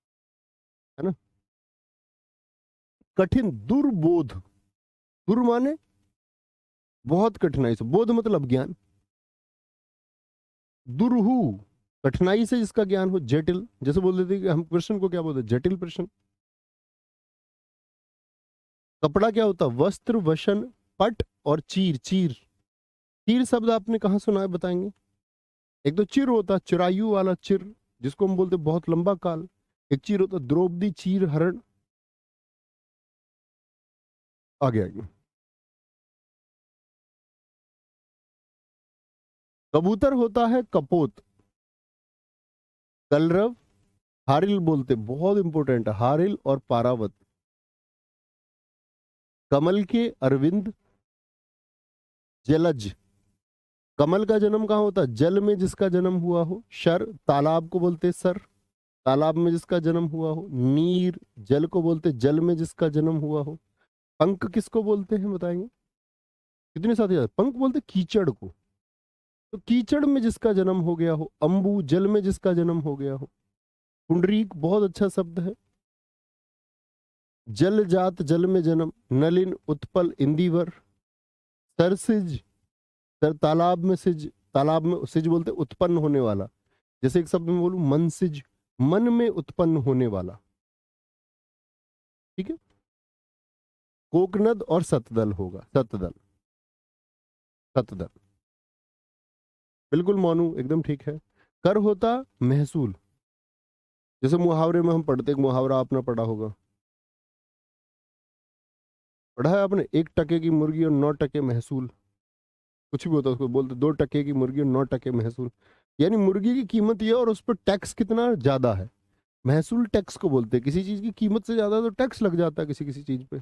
है ना। कठिन, दुर्बोध, दुर माने बहुत कठिनाई से, बोध मतलब ज्ञान। दुरहु, कठिनाई से जिसका ज्ञान हो, जटिल, जैसे बोल देते कि हम प्रश्न को क्या बोलते, जटिल प्रश्न। कपड़ा क्या होता, वस्त्र, वशन, पट और चीर। चीर, चीर शब्द आपने कहाँ सुना है बताएंगे। एक तो चिर होता, चिरायु वाला चिर, जिसको हम बोलते बहुत लंबा काल। एक चीर होता द्रौपदी चीर हरण। आगे आगे, कबूतर होता है कपोत, कलरव, हारिल बोलते, बहुत इंपॉर्टेंट है, हारिल और पारावत। कमल के अरविंद, जलज, कमल का जन्म कहाँ होता है, जल में जिसका जन्म हुआ हो। शर, तालाब को बोलते सर, तालाब में जिसका जन्म हुआ हो। नीर, जल को बोलते जल में जिसका जन्म हुआ हो। पंख किसको बोलते हैं बताएंगे, कितने साथी याद, पंख बोलते कीचड़ को, तो कीचड़ में जिसका जन्म हो गया हो। अंबु, जल में जिसका जन्म हो गया हो। पुंडरीक बहुत अच्छा शब्द है, जल जात, जल में जन्म। नलिन, उत्पल, इंदिवर। सरसिज, सर तालाब में सिज, तालाब में सिज बोलते उत्पन्न होने वाला। जैसे एक शब्द में बोलूं मनसिज, मन में उत्पन्न होने वाला, ठीक है। कोकनद और सतदल होगा, सतदल, सतदल, बिल्कुल मोनू एकदम ठीक है। कर होता महसूल, जैसे मुहावरे में हम पढ़ते, एक मुहावरा आपने पढ़ा होगा, पढ़ा है आपने, 1 टके की मुर्गी और 9 टके महसूल। कुछ भी होता है उसको बोलते 2 टके की मुर्गी और 9 टके महसूल। यानी मुर्गी की कीमत ये है और उस पर टैक्स कितना ज्यादा है। महसूल टैक्स को बोलते हैं, किसी चीज की कीमत से ज्यादा तो टैक्स लग जाता है किसी किसी चीज पे।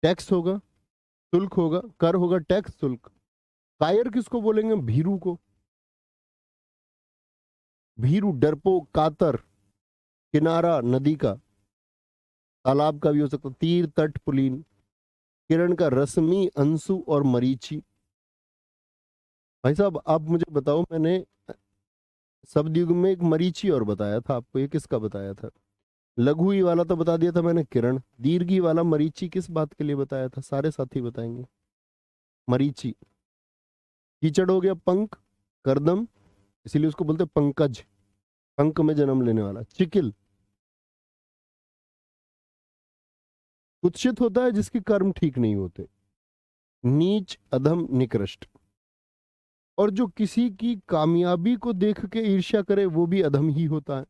टैक्स होगा, शुल्क होगा, कर होगा, टैक्स, शुल्क। कायर किसको बोलेंगे? भीरू को। भीरू, डरपोक, कातर, किनारा नदी का, तालाब का भी हो सकता, तीर, तट, पुलीन। किरण का रश्मि, अंशु और मरीचि। भाई साहब आप मुझे बताओ, मैंने शब्द युग में एक मरीचि और बताया था आपको, ये किसका बताया था? लघु ई वाला तो बता दिया था मैंने, किरण। दीर्घी वाला मरीचि किस बात के लिए बताया था? सारे साथी बताएंगे। मरीचि। कीचड़ हो गया पंख, करदम, इसीलिए उसको बोलते पंकज, पंख में जन्म लेने वाला। चिकिल, कुत्सित होता है जिसके कर्म ठीक नहीं होते। नीच, अधम, निकृष्ट। और जो किसी की कामयाबी को देख के ईर्ष्या करे वो भी अधम ही होता है।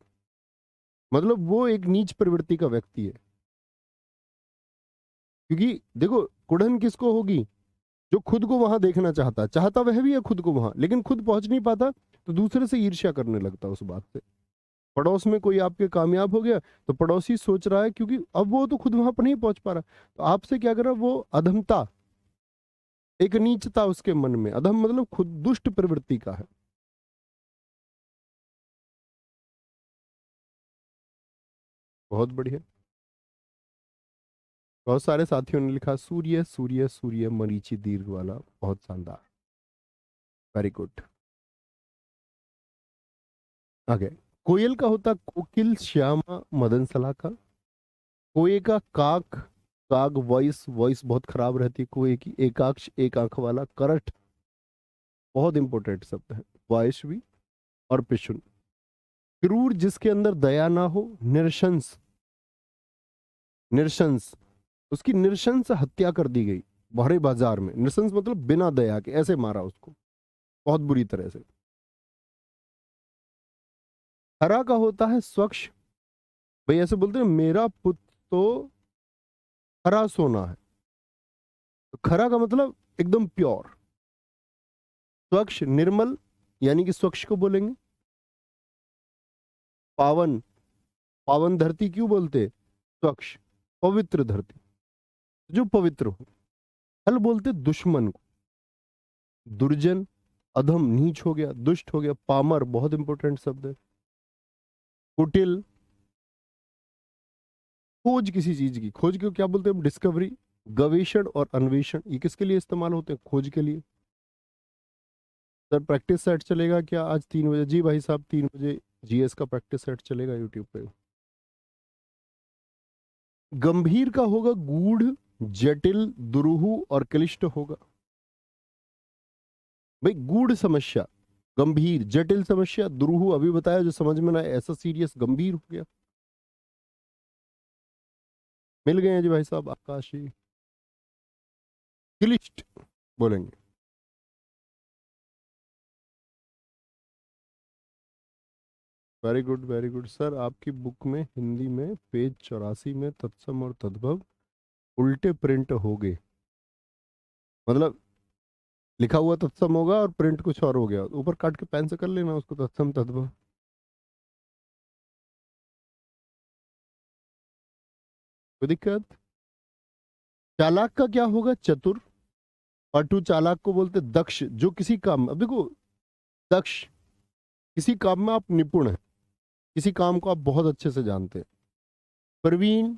मतलब वो एक नीच प्रवृत्ति का व्यक्ति है। क्योंकि देखो, कुड़न किसको होगी? जो खुद को वहां देखना चाहता है, चाहता वह भी है खुद को वहां, लेकिन खुद पहुंच नहीं पाता तो दूसरे से ईर्ष्या करने लगता है उस बात से। पड़ोस में कोई आपके कामयाब हो गया तो पड़ोसी सोच रहा है, क्योंकि अब वो तो खुद वहां पर नहीं पहुंच पा रहा, तो आपसे क्या कर रहा है? वो अधमता, एक नीचता उसके मन में। अधम मतलब खुद दुष्ट प्रवृत्ति का है। बहुत बढ़िया। बहुत सारे साथियों ने लिखा सूर्य सूर्य सूर्य, मरीचि दीर्घ वाला, बहुत शानदार। Very good. आगे। कोयल का होता कोकिल, श्यामा, मदन सलाका। कोए का काक, काग, वॉइस, वॉइस बहुत खराब रहती है कोए की। एकाक्ष, एक आंख वाला। करठ, बहुत इंपॉर्टेंट शब्द है। वायश्वी और पिशुन। क्रूर, जिसके अंदर दया ना हो। निरशंस, निरशंस, उसकी निरशंस हत्या कर दी गई भरे बाजार में। निरशंस मतलब बिना दया के ऐसे मारा उसको, बहुत बुरी तरह से। हरा का होता है स्वच्छ। भाई ऐसे बोलते हैं मेरा पुत्र तो हरा सोना है। तो खरा का मतलब एकदम प्योर। स्वच्छ, निर्मल, यानी कि स्वच्छ को बोलेंगे। पावन, पावन धरती क्यों बोलते? स्वच्छ, पवित्र धरती, जो पवित्र हो। हल बोलते दुश्मन को। दुर्जन, अधम, नीच हो गया, दुष्ट हो गया। पामर, बहुत इंपॉर्टेंट शब्द है। कुटिल, खोज किसी चीज की, खोज को क्या बोलते हैं? डिस्कवरी। गवेषण और अन्वेषण, ये किसके लिए इस्तेमाल होते हैं? खोज के लिए। सर प्रैक्टिस सेट चलेगा क्या आज 3 बजे? जी भाई साहब, 3 बजे जीएस का प्रैक्टिस सेट चलेगा यूट्यूब पे। गंभीर का होगा गूढ़, जटिल, दुरूह और क्लिष्ट होगा। भाई गूढ़ समस्या, गंभीर, जटिल समस्या, दुरूह अभी बताया जो समझ में ना आए, ऐसा सीरियस, गंभीर हो गया। मिल गए हैं जी भाई साहब, आकाशी। क्लिष्ट बोलेंगे। Very good, very good sir. आपकी बुक में हिंदी में पेज 84 में तत्सम और तद्भव उल्टे प्रिंट हो गए। मतलब लिखा हुआ तत्सम होगा और प्रिंट कुछ और हो गया, ऊपर काट के पेन से कर लेना उसको, तत्सम तद्भव। कोई दिक्कत? चालाक का क्या होगा? चतुर। पटु, चालाक को बोलते दक्ष, जो किसी काम, अब देखो, दक्ष, किसी काम में आप निपुण हैं, किसी काम को आप बहुत अच्छे से जानते हैं। प्रवीण,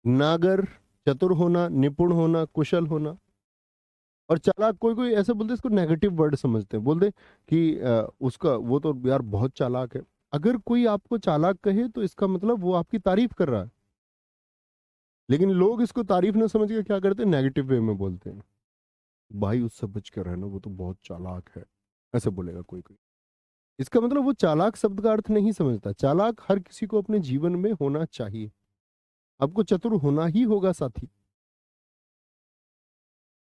नागर, चतुर होना, निपुण होना, कुशल होना। और चालाक, कोई कोई ऐसे बोलते हैं, इसको नेगेटिव वर्ड समझते हैं, बोलते कि उसका वो तो यार बहुत चालाक है। अगर कोई आपको चालाक कहे तो इसका मतलब वो आपकी तारीफ कर रहा है। लेकिन लोग इसको तारीफ ना समझ के क्या करते हैं? नेगेटिव वे में बोलते हैं। भाई उससे बच कर रहना, वो तो बहुत चालाक है, ऐसे बोलेगा कोई कोई। इसका मतलब वो चालाक शब्द का अर्थ नहीं समझता। चालाक हर किसी को अपने जीवन में होना चाहिए। आपको चतुर होना ही होगा साथी।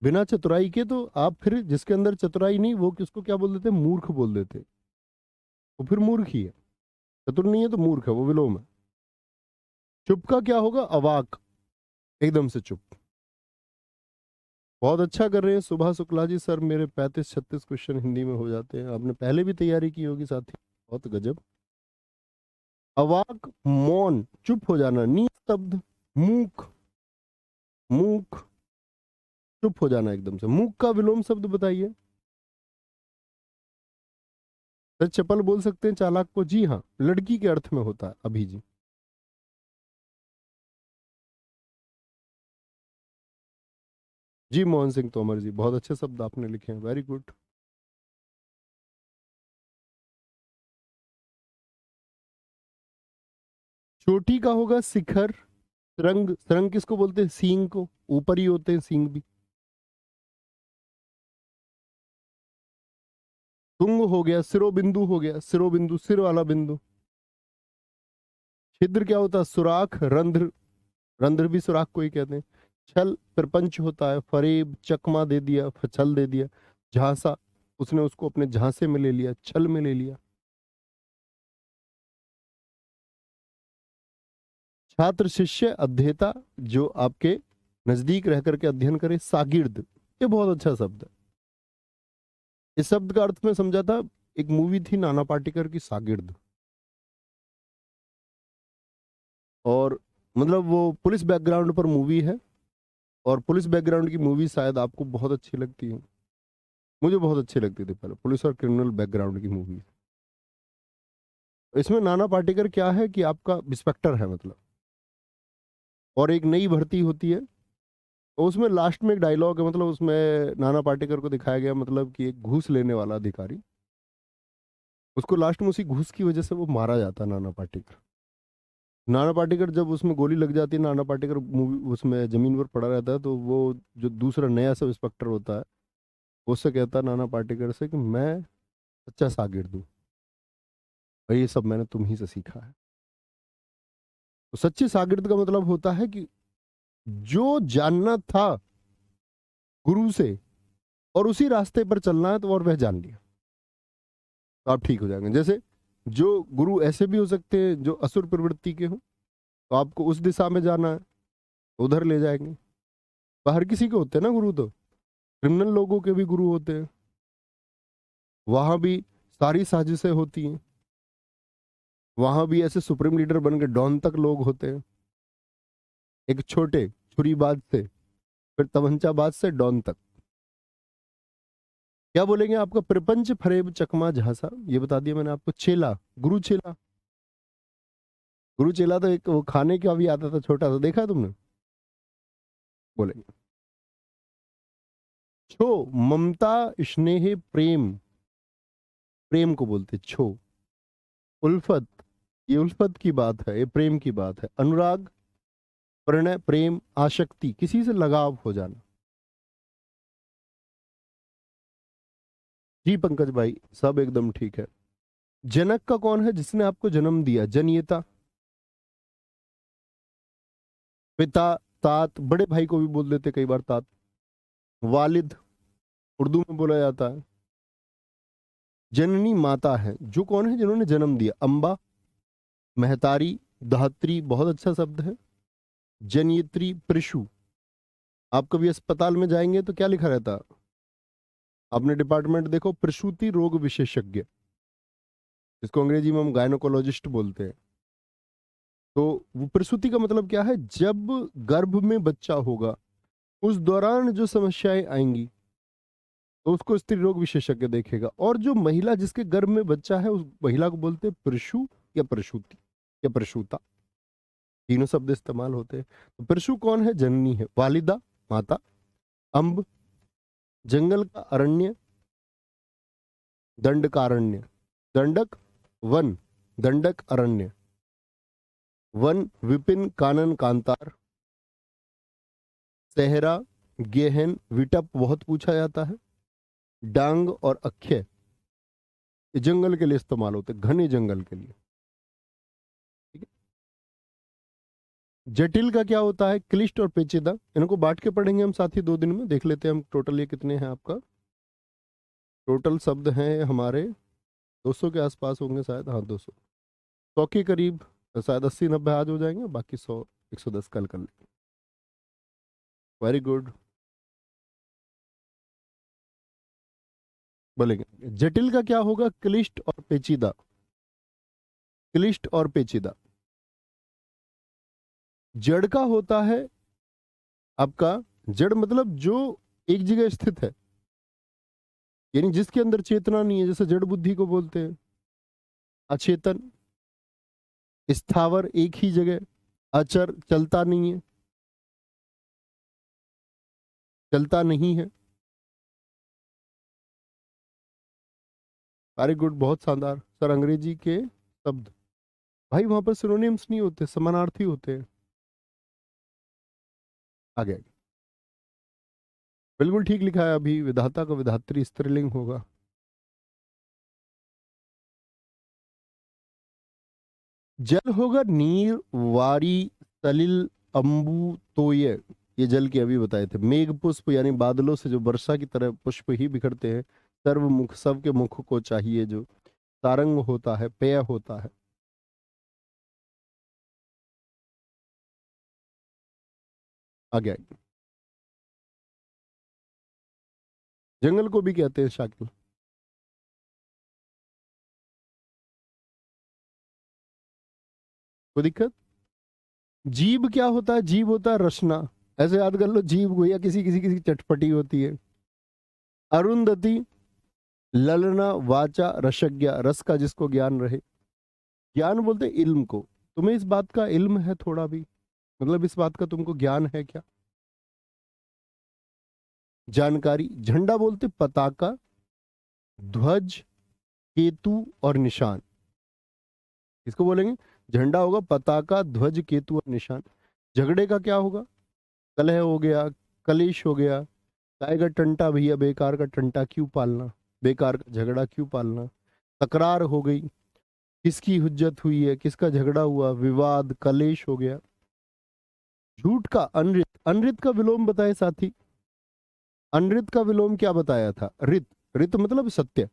बिना चतुराई के तो आप फिर, जिसके अंदर चतुराई नहीं वो किसको क्या बोल देते? मूर्ख बोल देते। वो फिर मूर्ख ही है। चतुर नहीं है तो मूर्ख है, वो विलोम है। चुप का क्या होगा? अवाक, एकदम से चुप। बहुत अच्छा कर रहे हैं सुभा शुक्ला जी। सर मेरे 35-36 क्वेश्चन हिंदी में हो जाते हैं। आपने पहले भी तैयारी की होगी साथी, बहुत गजब। अवाक, मौन, चुप हो जाना। निस्तब्ध, मूक, मूक, चुप हो जाना एकदम से। मूक का विलोम शब्द बताइए। सर चपल बोल सकते हैं चालाक को? जी हाँ, लड़की के अर्थ में होता है। अभी जी, जी मोहन सिंह तोमर जी, बहुत अच्छे शब्द आपने लिखे हैं, वेरी गुड। चोटी का होगा शिखर। रंग, रंग किसको बोलते हैं? सींग को, ऊपर ही होते हैं सींग भी। तुंग हो गया, सिरोबिंदु हो गया, सिरोबिंदु सिर वाला बिंदु। छिद्र क्या होता है? सुराख, रंध्र, रंध्र भी सुराख को ही कहते हैं। छल प्रपंच होता है। फरेब, चकमा दे दिया, फछल दे दिया। झांसा, उसने उसको अपने झांसे में ले लिया, छल में ले लिया। छात्र, शिष्य, अध्येता, जो आपके नजदीक रह करके अध्ययन करे। सागिर्द, ये बहुत अच्छा शब्द है। इस शब्द का अर्थ में समझा था, एक मूवी थी नाना पाटेकर की, सागिर्द। और मतलब वो पुलिस बैकग्राउंड पर मूवी है, और पुलिस बैकग्राउंड की मूवी शायद आपको बहुत अच्छी लगती है। मुझे बहुत अच्छी लगती थी पहले, पुलिस और क्रिमिनल बैकग्राउंड की मूवी। इसमें नाना पाटेकर क्या है कि आपका इंस्पेक्टर है मतलब, और एक नई भर्ती होती है। और उसमें लास्ट में एक डायलॉग है, मतलब उसमें नाना पाटेकर को दिखाया गया मतलब कि एक घूस लेने वाला अधिकारी, उसको लास्ट में उसी घूस की वजह से वो मारा जाता है, नाना पाटेकर। नाना पाटेकर जब उसमें गोली लग जाती है, नाना पाटेकर मूवी उसमें जमीन पर पड़ा रहता है, तो वो जो दूसरा नया सब इंस्पेक्टर होता है, वो उससे कहता है नाना पाटेकर से कि मैं सच्चा शागिर्द हूँ, और ये सब मैंने तुम ही से सीखा है। तो सच्चे शागिर्द का मतलब होता है कि जो जानना था गुरु से, और उसी रास्ते पर चलना है, तो और वह जान लिया, तो आप ठीक हो जाएंगे। जैसे जो गुरु ऐसे भी हो सकते हैं जो असुर प्रवृत्ति के हों, तो आपको उस दिशा में जाना है, उधर ले जाएंगे। पर हर किसी के होते हैं ना गुरु, तो क्रिमिनल लोगों के भी गुरु होते हैं, वहां भी सारी साजिशें होती हैं। वहां भी ऐसे सुप्रीम लीडर बन के डॉन तक लोग होते हैं, एक छोटे छुरीबाज से, फिर तमंचाबाज से डॉन तक। क्या बोलेंगे? आपका प्रपंच, फरेब, चकमा, झांसा, ये बता दिया मैंने आपको। चेला, गुरु चेला। गुरु चेला तो एक वो खाने का भी आता था छोटा सा, देखा है तुमने? बोलेंगे। छो, ममता, स्नेह, प्रेम, प्रेम को बोलते छो। उल्फत, ये उल्फत की बात है, ये प्रेम की बात है। अनुराग, प्रणय, प्रेम, आसक्ति, किसी से लगाव हो जाना। जी पंकज भाई, सब एकदम ठीक है। जनक का कौन है? जिसने आपको जन्म दिया, जनियता। पिता, तात, बड़े भाई को भी बोल देते कई बार तात। वालिद, उर्दू में बोला जाता है। जननी, माता है। जो कौन है? जिन्होंने जन्म दिया। अम्बा, महतारी, धात्री, बहुत अच्छा शब्द है। जनयित्री, प्रशु। आप कभी अस्पताल में जाएंगे तो क्या लिखा रहता? आपने डिपार्टमेंट देखो, प्रसूति रोग विशेषज्ञ, जिसको अंग्रेजी में हम गायनोकोलॉजिस्ट बोलते हैं। तो वो प्रसूति का मतलब क्या है? जब गर्भ में बच्चा होगा, उस दौरान जो समस्याएं आएंगी, तो उसको स्त्री रोग विशेषज्ञ देखेगा। और जो महिला जिसके गर्भ में बच्चा है, उस महिला को बोलते हैं प्रशु या प्रसूति या प्रसूता। तीनों शब्द इस्तेमाल होते हैं। तो प्रशु कौन है? जननी है, वालिदा, माता। अम्ब, जंगल का अरण्य, दंडकारण्य। दंडक, वन, दंडक, अरण्य। वन, विपिन, कानन, कांतार। सहरा, गेहन, विटप बहुत पूछा जाता है। डांग और अक्षय, ये जंगल के लिए इस्तेमाल होते हैं, घने जंगल के लिए। ठीक है। जटिल का क्या होता है? क्लिष्ट और पेचीदा। इनको बांट के पढ़ेंगे हम साथी 2 दिन में, देख लेते हैं हम टोटल ये कितने हैं। आपका टोटल शब्द हैं हमारे 200 के आसपास होंगे शायद, हाँ 200, 100 के करीब, शायद 80-90 आज हो जाएंगे, बाकी 100 110 कल कर लेंगे। Very good. बोलेंगे जटिल का क्या होगा? क्लिष्ट और पेचीदा। क्लिष्ट और पेचीदा। जड़ का होता है आपका, जड़ मतलब जो एक जगह स्थित है, यानी जिसके अंदर चेतना नहीं है, जैसे जड़ बुद्धि को बोलते हैं। अचेतन, स्थावर एक ही जगह, अचर चलता नहीं है, चलता नहीं है। वेरी गुड, बहुत शानदार सर। अंग्रेजी के शब्द भाई वहां पर सिनोनिम्स नहीं होते, समानार्थी होते हैं। आगे आगे। बिल्कुल ठीक लिखा है अभी, विधाता का विधात्री स्त्रीलिंग होगा। जल होगा नीर, वारी, सलिल, अंबु, तोय। ये जल के अभी बताए थे। मेघ पुष्प यानी बादलों से जो वर्षा की तरह पुष्प ही बिखरते हैं। सर्वमुख, सबके मुख को चाहिए जो। सारंग होता है, पेय होता है। आगे आगे। जंगल को भी कहते हैं शाकिल। कोई दिक्कत? जीव क्या होता है? जीव होता है रचना। ऐसे याद कर लो, जीव गोया किसी किसी किसी की चटपटी होती है। अरुंधति, ललना, वाचा, रसज्ञा, रस का जिसको ज्ञान रहे। ज्ञान बोलते हैं इल्म को। तुम्हें इस बात का इल्म है थोड़ा भी? मतलब इस बात का तुमको ज्ञान है क्या? जानकारी। झंडा बोलते पताका, ध्वज, केतु और निशान। इसको बोलेंगे झंडा होगा पताका, ध्वज, केतु और निशान। झगड़े का क्या होगा? कलह हो गया, कलेश हो गया। काय का टंटा भैया, बेकार का टंटा क्यों पालना, बेकार का झगड़ा क्यों पालना। तकरार हो गई, किसकी हुज्जत हुई है, किसका झगड़ा हुआ, विवाद, कलेश हो गया। झूठ का अनृत। अनृत का विलोम बताए साथी। अनृत का विलोम क्या बताया था? रित। रित मतलब सत्य।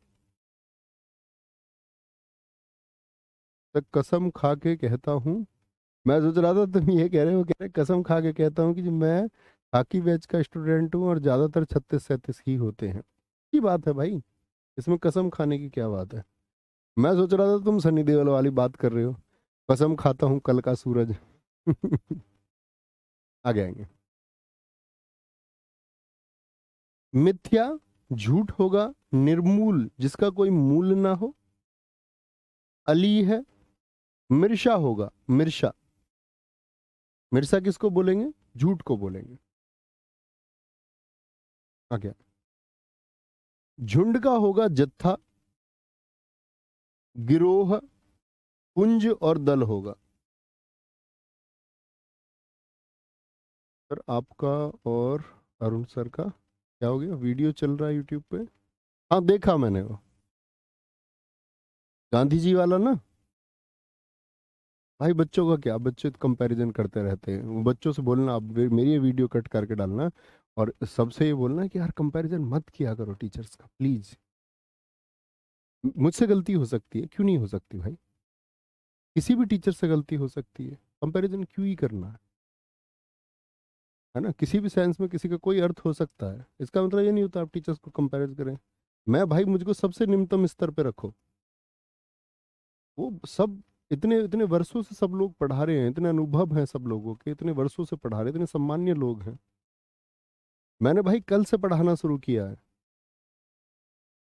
तो कसम खा के कहता हूं, मैं सोच रहा था तुम ये कह रहे हो, कह रहे कसम खा के कहता हूँ कि जो मैं हाकी बैच का स्टूडेंट हूँ और ज्यादातर 36-37 ही होते हैं। की बात है भाई, इसमें कसम खाने की क्या बात है? मैं सोच रहा था तुम सनी देओल वाली बात कर रहे हो, कसम खाता हूँ कल का सूरज। आगे आएंगे। मिथ्या, झूठ होगा, निर्मूल जिसका कोई मूल ना हो। अली है। मिर्शा होगा, मिर्शा। मिर्शा किसको बोलेंगे? झूठ को बोलेंगे। आगे। झुंड का होगा जत्था, गिरोह, कुंज और दल होगा। सर आपका और अरुण सर का क्या हो गया? वीडियो चल रहा है यूट्यूब पे? हाँ देखा मैंने वो, गांधी जी वाला ना। भाई बच्चों का क्या, बच्चे तो कंपैरिजन करते रहते हैं। वो बच्चों से बोलना, आप मेरी ये वीडियो कट करके डालना और सबसे ये बोलना कि यार कंपैरिजन मत किया करो टीचर्स का प्लीज। मुझसे गलती हो सकती है, क्यों नहीं हो सकती भाई? किसी भी टीचर से गलती हो सकती है, कंपैरिजन क्यों ही करना है ना? किसी भी साइंस में किसी का कोई अर्थ हो सकता है, इसका मतलब ये नहीं होता आप टीचर्स को कंपेयर करें। मैं भाई, मुझको सबसे निम्नतम स्तर पे रखो। वो सब इतने इतने वर्षों से सब लोग पढ़ा रहे हैं, इतने अनुभव हैं सब लोगों के, इतने वर्षों से पढ़ा रहे, इतने सम्मान्य लोग हैं। मैंने भाई कल से पढ़ाना शुरू किया है,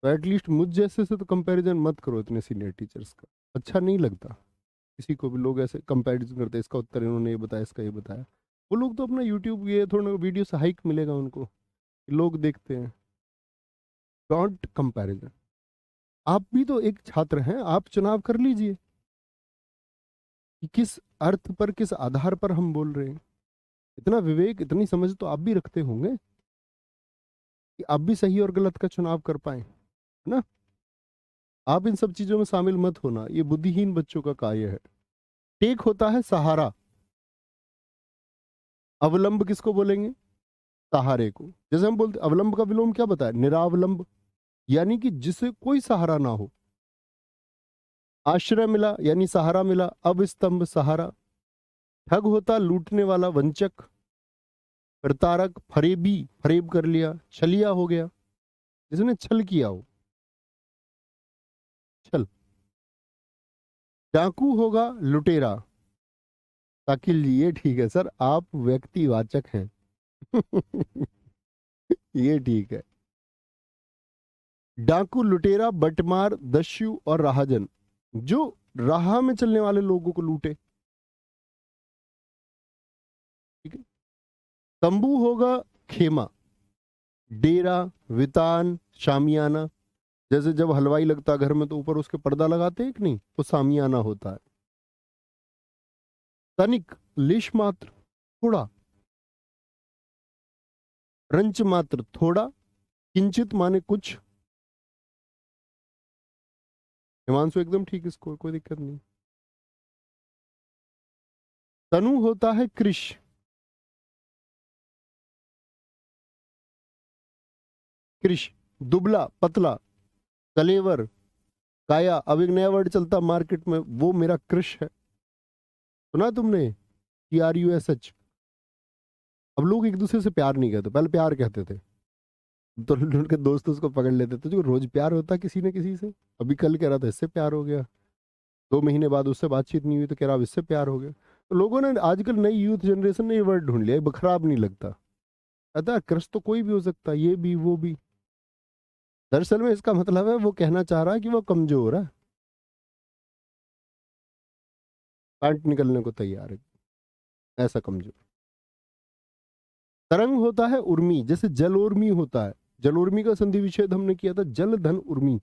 तो एटलीस्ट मुझ जैसे से तो कंपैरिजन मत करो इतने सीनियर टीचर्स का। अच्छा नहीं लगता किसी को भी लोग ऐसे कंपैरिजन करते हैं, इसका उत्तर इन्होंने ये बताया, इसका ये बताया। वो लोग तो अपना यूट्यूब ये थोड़ा वीडियो से हाइक मिलेगा उनको, लोग देखते हैं। Don't comparison. आप भी तो एक छात्र हैं, आप चुनाव कर लीजिए कि किस अर्थ पर, किस आधार पर हम बोल रहे हैं। इतना विवेक, इतनी समझ तो आप भी रखते होंगे कि आप भी सही और गलत का चुनाव कर पाए, है ना? आप इन सब चीजों में शामिल मत होना, ये बुद्धिहीन बच्चों का कार्य है। टेक होता है सहारा। अवलंब किसको बोलेंगे? सहारे को। जैसे हम बोलते अवलंब का विलोम क्या बताया? निरावलंब, यानी कि जिसे कोई सहारा ना हो। आश्रय मिला यानी सहारा मिला, अब स्तंभ सहारा। ठग होता लूटने वाला, वंचक। प्रतारक फरेबी, फरेब कर लिया, छलिया हो गया, जिसने छल किया हो, छल। डाकू होगा लुटेरा। शाकिल जी ये ठीक है सर, आप व्यक्तिवाचक हैं। ये ठीक है। डाकू, लुटेरा, बटमार, दस्यु और राहजन, जो राह में चलने वाले लोगों को लूटे। ठीक है। तंबू होगा खेमा, डेरा, वितान, शामियाना। जैसे जब हलवाई लगता है घर में तो ऊपर उसके पर्दा लगाते हैं कि नहीं, वो शामियाना होता है। तनिक, लेश मात्र, थोड़ा। रंच मात्र, थोड़ा। किंचित माने कुछ। हिमांशु एकदम ठीक, इसको कोई दिक्कत नहीं। तनु होता है कृष। कृष, दुबला, पतला, कलेवर, काया। अब एक नया वर्ड चलता मार्केट में, वो मेरा कृष है। सुना तुमने? TRUSH। अब लोग एक दूसरे से प्यार नहीं कहते, पहले प्यार कहते थे। तो उनके दोस्त उसको पकड़ लेते थे, जो रोज प्यार होता किसी न किसी से। अभी कल कह रहा था इससे प्यार हो गया, 2 महीने बाद उससे बातचीत नहीं हुई तो कह रहा अब इससे प्यार हो गया। तो लोगों ने आजकल, नई यूथ जनरेशन ने ये वर्ड ढूंढ लिया, ये खराब नहीं लगता। अतः क्रश तो कोई भी हो सकता है, ये भी वो भी। दरअसल में इसका मतलब है वो कहना चाह रहा है कि वो कमजोर है, पैंट निकलने को तैयार है, ऐसा कमजोर। तरंग होता है उर्मी, जैसे जल उर्मी होता है। जल उर्मी का संधि विच्छेद हमने किया था, जल धन उर्मी,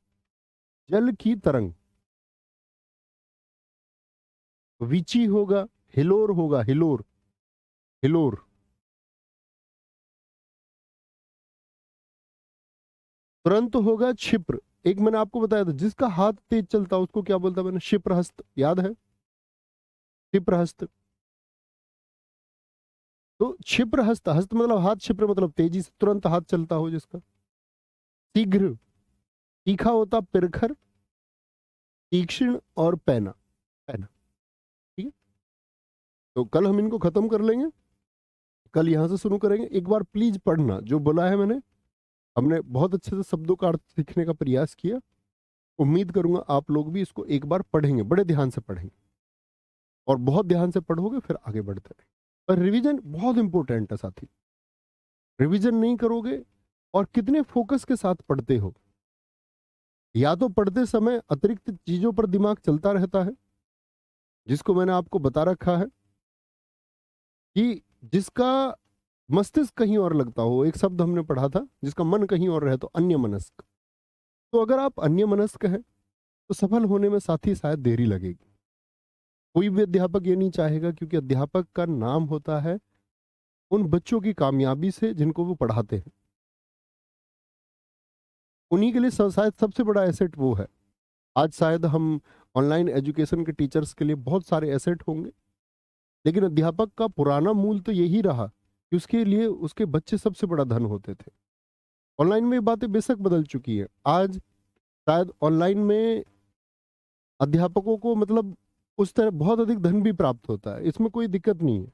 जल की तरंग। विची होगा, हिलोर होगा, हिलोर, हिलोर। तुरंत होगा क्षिप्र। एक मैंने आपको बताया था, जिसका हाथ तेज चलता उसको क्या बोलता मैंने, क्षिप्रहस्त, याद है? क्षिप्रहस्त। तो क्षिप्रहस्त, हस्त मतलब हाथ, क्षिप्र मतलब तेजी से तुरंत हाथ चलता हो जिसका। शीघ्र, तीखा होता पिरखर, तीक्ष्ण और पैना, पैना। ठीक है। तो कल हम इनको खत्म कर लेंगे, कल यहां से शुरू करेंगे। एक बार प्लीज पढ़ना जो बोला है मैंने। हमने बहुत अच्छे से शब्दों का अर्थ सीखने का प्रयास किया। उम्मीद करूंगा आप लोग भी इसको एक बार पढ़ेंगे, बड़े ध्यान से पढ़ेंगे, और बहुत ध्यान से पढ़ोगे फिर आगे बढ़ते रहेंगे। और रिवीजन बहुत इंपॉर्टेंट है साथी। रिवीजन नहीं करोगे, और कितने फोकस के साथ पढ़ते हो, या तो पढ़ते समय अतिरिक्त चीजों पर दिमाग चलता रहता है, जिसको मैंने आपको बता रखा है कि जिसका मस्तिष्क कहीं और लगता हो, एक शब्द हमने पढ़ा था, जिसका मन कहीं और रहे तो अन्य मनस्क। तो अगर आप अन्य मनस्क हैं तो सफल होने में साथी शायद देरी लगेगी। कोई भी अध्यापक ये नहीं चाहेगा, क्योंकि अध्यापक का नाम होता है उन बच्चों की कामयाबी से जिनको वो पढ़ाते हैं। उन्हीं के लिए शायद सबसे बड़ा एसेट वो है। आज शायद हम ऑनलाइन एजुकेशन के टीचर्स के लिए बहुत सारे एसेट होंगे, लेकिन अध्यापक का पुराना मूल तो यही रहा कि उसके लिए उसके बच्चे सबसे बड़ा धन होते थे। ऑनलाइन में ये बातें बेशक बदल चुकी है। आज शायद ऑनलाइन में अध्यापकों को मतलब उस तरह बहुत अधिक धन भी प्राप्त होता है, इसमें कोई दिक्कत नहीं है,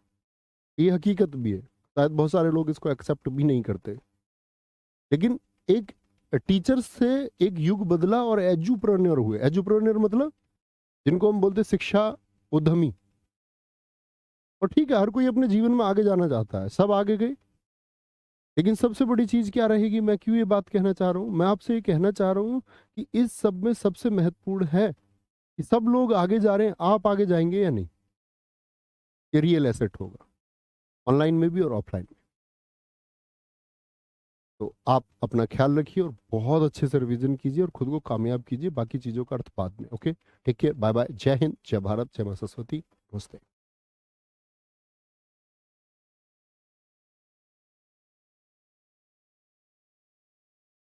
ये हकीकत भी है। शायद बहुत सारे लोग इसको एक्सेप्ट भी नहीं करते, लेकिन एक टीचर से एक युग बदला और एजुप्रेन्योर हुए। एजुप्रेन्योर मतलब जिनको हम बोलते शिक्षा उद्यमी। और ठीक है, हर कोई अपने जीवन में आगे जाना चाहता है, सब आगे गए, लेकिन सबसे बड़ी चीज क्या रहेगी? मैं क्यों ये बात कहना चाह रहा हूं? मैं आपसे ये कहना चाह रहा हूं कि इस सब में सबसे महत्वपूर्ण है कि सब लोग आगे जा रहे हैं, आप आगे जाएंगे या नहीं, ये रियल एसेट होगा, ऑनलाइन में भी और ऑफलाइन में। तो आप अपना ख्याल रखिए और बहुत अच्छे से रिवीजन कीजिए और खुद को कामयाब कीजिए। बाकी चीजों का अर्थ बाद में। Okay, take care, bye bye, जय हिंद, जय भारत, जय मां सरस्वती, नमस्ते।